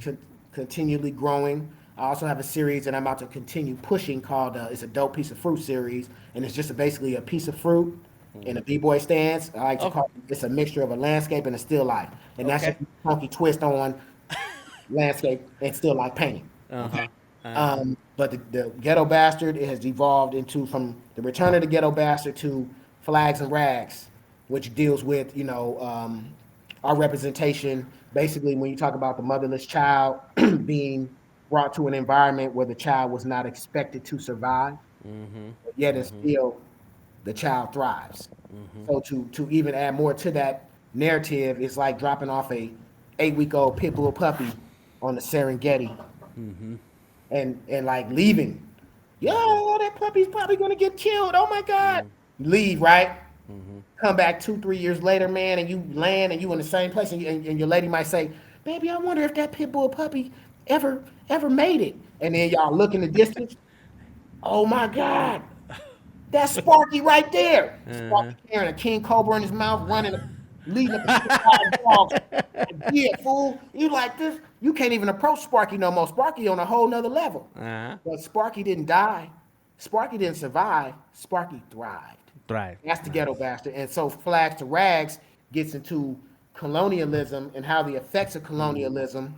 [SPEAKER 1] continually growing. I also have a series that I'm about to continue pushing called it's a dope piece of fruit series, and it's just basically a piece of fruit in a b-boy stance. I like to call it's a mixture of a landscape and a still life, and that's
[SPEAKER 2] Okay.
[SPEAKER 1] just a funky twist on landscape and still life painting.
[SPEAKER 2] Uh-huh.
[SPEAKER 1] But the Ghetto Bastard, it has evolved into from the Return of the Ghetto Bastard to Flags and Rags, which deals with our representation. Basically, when you talk about the motherless child being brought to an environment where the child was not expected to survive, but yet and still the child thrives. So to even add more to that narrative, it's like dropping off a 8-week-old pit bull puppy on the Serengeti and like leaving. Yo, that puppy's probably gonna get killed. Oh my God. Leave, right? Come back 2-3 years later, man, and you land and you in the same place, and your lady might say, baby, I wonder if that pit bull puppy ever made it. And then y'all look in the distance. Oh my God. That's Sparky right there. Sparky carrying a king cobra in his mouth, running leading up to 5 dogs. Like, yeah, fool. You like this? You can't even approach Sparky no more. Sparky on a whole nother level.
[SPEAKER 2] Uh-huh.
[SPEAKER 1] But Sparky didn't die. Sparky didn't survive. Sparky thrived.
[SPEAKER 2] Thrive.
[SPEAKER 1] That's the ghetto
[SPEAKER 2] Nice.
[SPEAKER 1] bastard. And so Flags to Rags gets into colonialism and how the effects of colonialism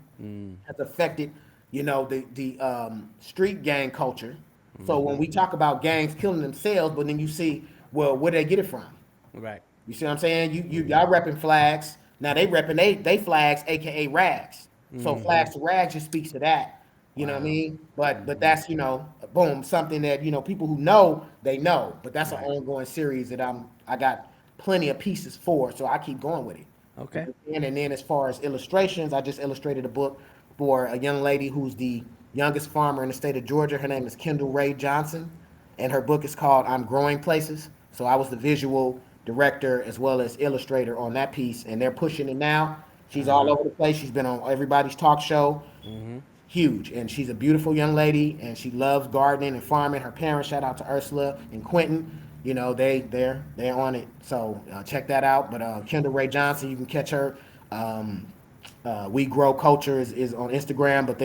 [SPEAKER 1] has affected, the street gang culture. So when we talk about gangs killing themselves, but then you see, well, where they get it from?
[SPEAKER 2] Right.
[SPEAKER 1] You see what I'm saying? Y'all repping Flags. Now they repping they Flags, aka Rags. So Flags to Rags just speaks to that. You know what I mean? But that's boom, something that people who know they know. But that's an ongoing series that I got plenty of pieces for, so I keep going with it.
[SPEAKER 2] Okay.
[SPEAKER 1] And then as far as illustrations, I just illustrated a book for a young lady who's the youngest farmer in the state of Georgia. Her name is Kendall Ray Johnson, and her book is called I'm Growing Places. So I was the visual director as well as illustrator on that piece, and they're pushing it now. She's all over the place. She's been on everybody's talk show. Huge, and she's a beautiful young lady, and she loves gardening and farming. Her parents, shout out to Ursula and Quentin, they're on it. So check that out. But Kendall Ray Johnson, you can catch her. We Grow Culture is on Instagram, but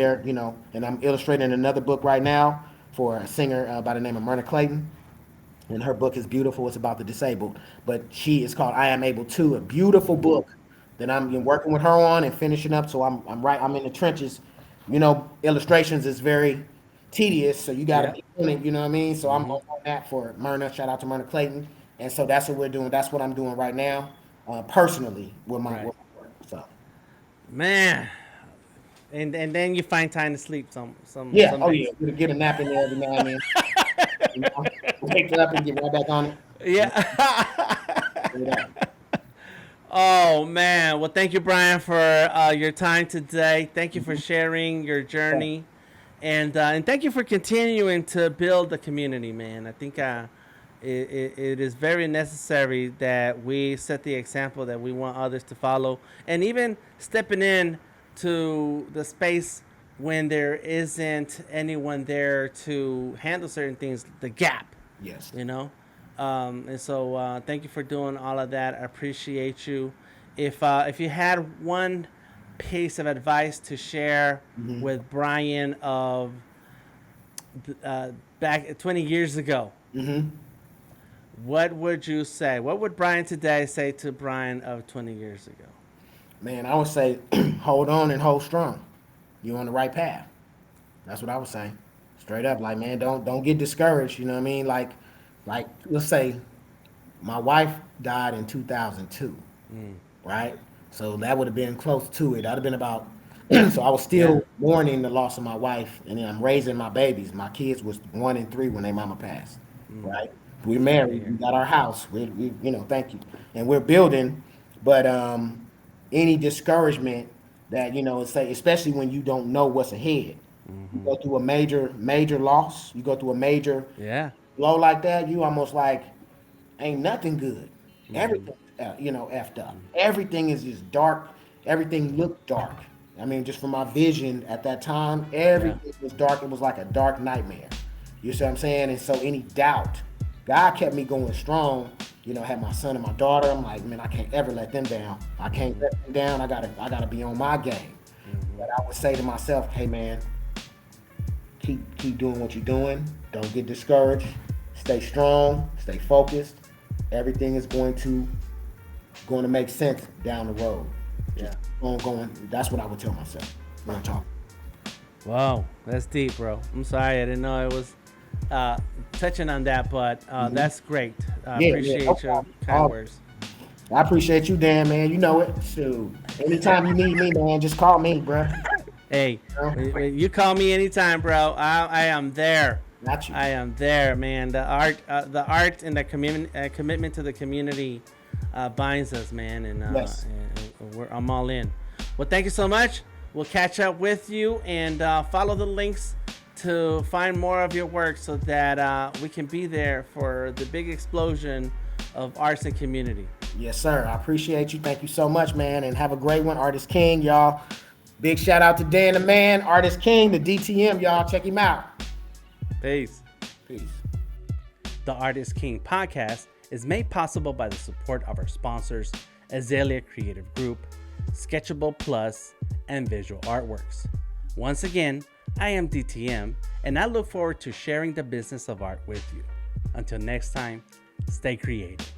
[SPEAKER 1] and I'm illustrating another book right now for a singer by the name of Myrna Clayton. And her book is beautiful. It's about the disabled, but she is called I Am Able To, a beautiful book that I'm working with her on and finishing up. So I'm in the trenches. Illustrations is very tedious, so you got to be in it. You know what I mean? So I'm on that for Myrna. Shout out to Myrna Clayton. And so that's what we're doing. That's what I'm doing right now, personally with my work. So
[SPEAKER 2] Man. And then you find time to sleep some
[SPEAKER 1] yeah,
[SPEAKER 2] some
[SPEAKER 1] oh
[SPEAKER 2] days.
[SPEAKER 1] yeah, we'll get a nap in there every now and then. Wake up and get right back on it.
[SPEAKER 2] Yeah.
[SPEAKER 1] Yeah.
[SPEAKER 2] Oh man. Well, thank you, Brian, for your time today. Thank you for sharing your journey, and thank you for continuing to build the community, man. I think it is very necessary that we set the example that we want others to follow, and even stepping in to the space when there isn't anyone there to handle certain things, the gap,
[SPEAKER 1] Yes.
[SPEAKER 2] and so thank you for doing all of that. I appreciate you. If you had one piece of advice to share with Brian of back 20 years ago, what would you say? What would Brian today say to Brian of 20 years ago?
[SPEAKER 1] Man, I would say hold on and hold strong. You're on the right path. That's what I would say. Straight up, like, man, don't get discouraged. You know what I mean? Like let's say my wife died in 2002, right? So that would have been close to it. That'd have been about. So I was still mourning the loss of my wife, and then I'm raising my babies. My kids was 1 and 3 when their mama passed, right? We're married. We got our house. Thank you, and we're building. But any discouragement that say, especially when you don't know what's ahead, you go through a major loss. You go through a major blow like that. You almost like ain't nothing good. Everything, effed up. Everything is just dark. Everything looked dark. I mean, just from my vision at that time, everything was dark. It was like a dark nightmare. You see what I'm saying? And so any doubt, God kept me going strong. I had my son and my daughter. I'm like, man, I can't ever let them down. I can't let them down. I gotta be on my game. But I would say to myself, hey man, keep doing what you're doing. Don't get discouraged. Stay strong. Stay focused. Everything is going to make sense down the road. Just going. That's what I would tell myself when I talk.
[SPEAKER 2] Wow, that's deep, bro. I'm sorry, I didn't know it was touching on that, but that's great. I appreciate your kind words.
[SPEAKER 1] I appreciate you, Dan, man. You know it. Shoot. Anytime you need me, man, just call me, bro.
[SPEAKER 2] Hey, you call me anytime, bro. I am there.
[SPEAKER 1] Got you.
[SPEAKER 2] I am there, man. The art and the commitment to the community binds us, man, and I'm all in. Well, thank you so much. We'll catch up with you and follow the links to find more of your work so that we can be there for the big explosion of arts and community.
[SPEAKER 1] Yes, sir. I appreciate you. Thank you so much, man, and have a great one. Artist King, y'all. Big shout out to Dan the Man, Artist King, the DTM, y'all. Check him out.
[SPEAKER 2] Peace.
[SPEAKER 1] Peace.
[SPEAKER 2] The Artist King podcast is made possible by the support of our sponsors, Azalea Creative Group, Sketchable Plus, and Visual Artworks. Once again, I am DTM, and I look forward to sharing the business of art with you. Until next time, stay creative.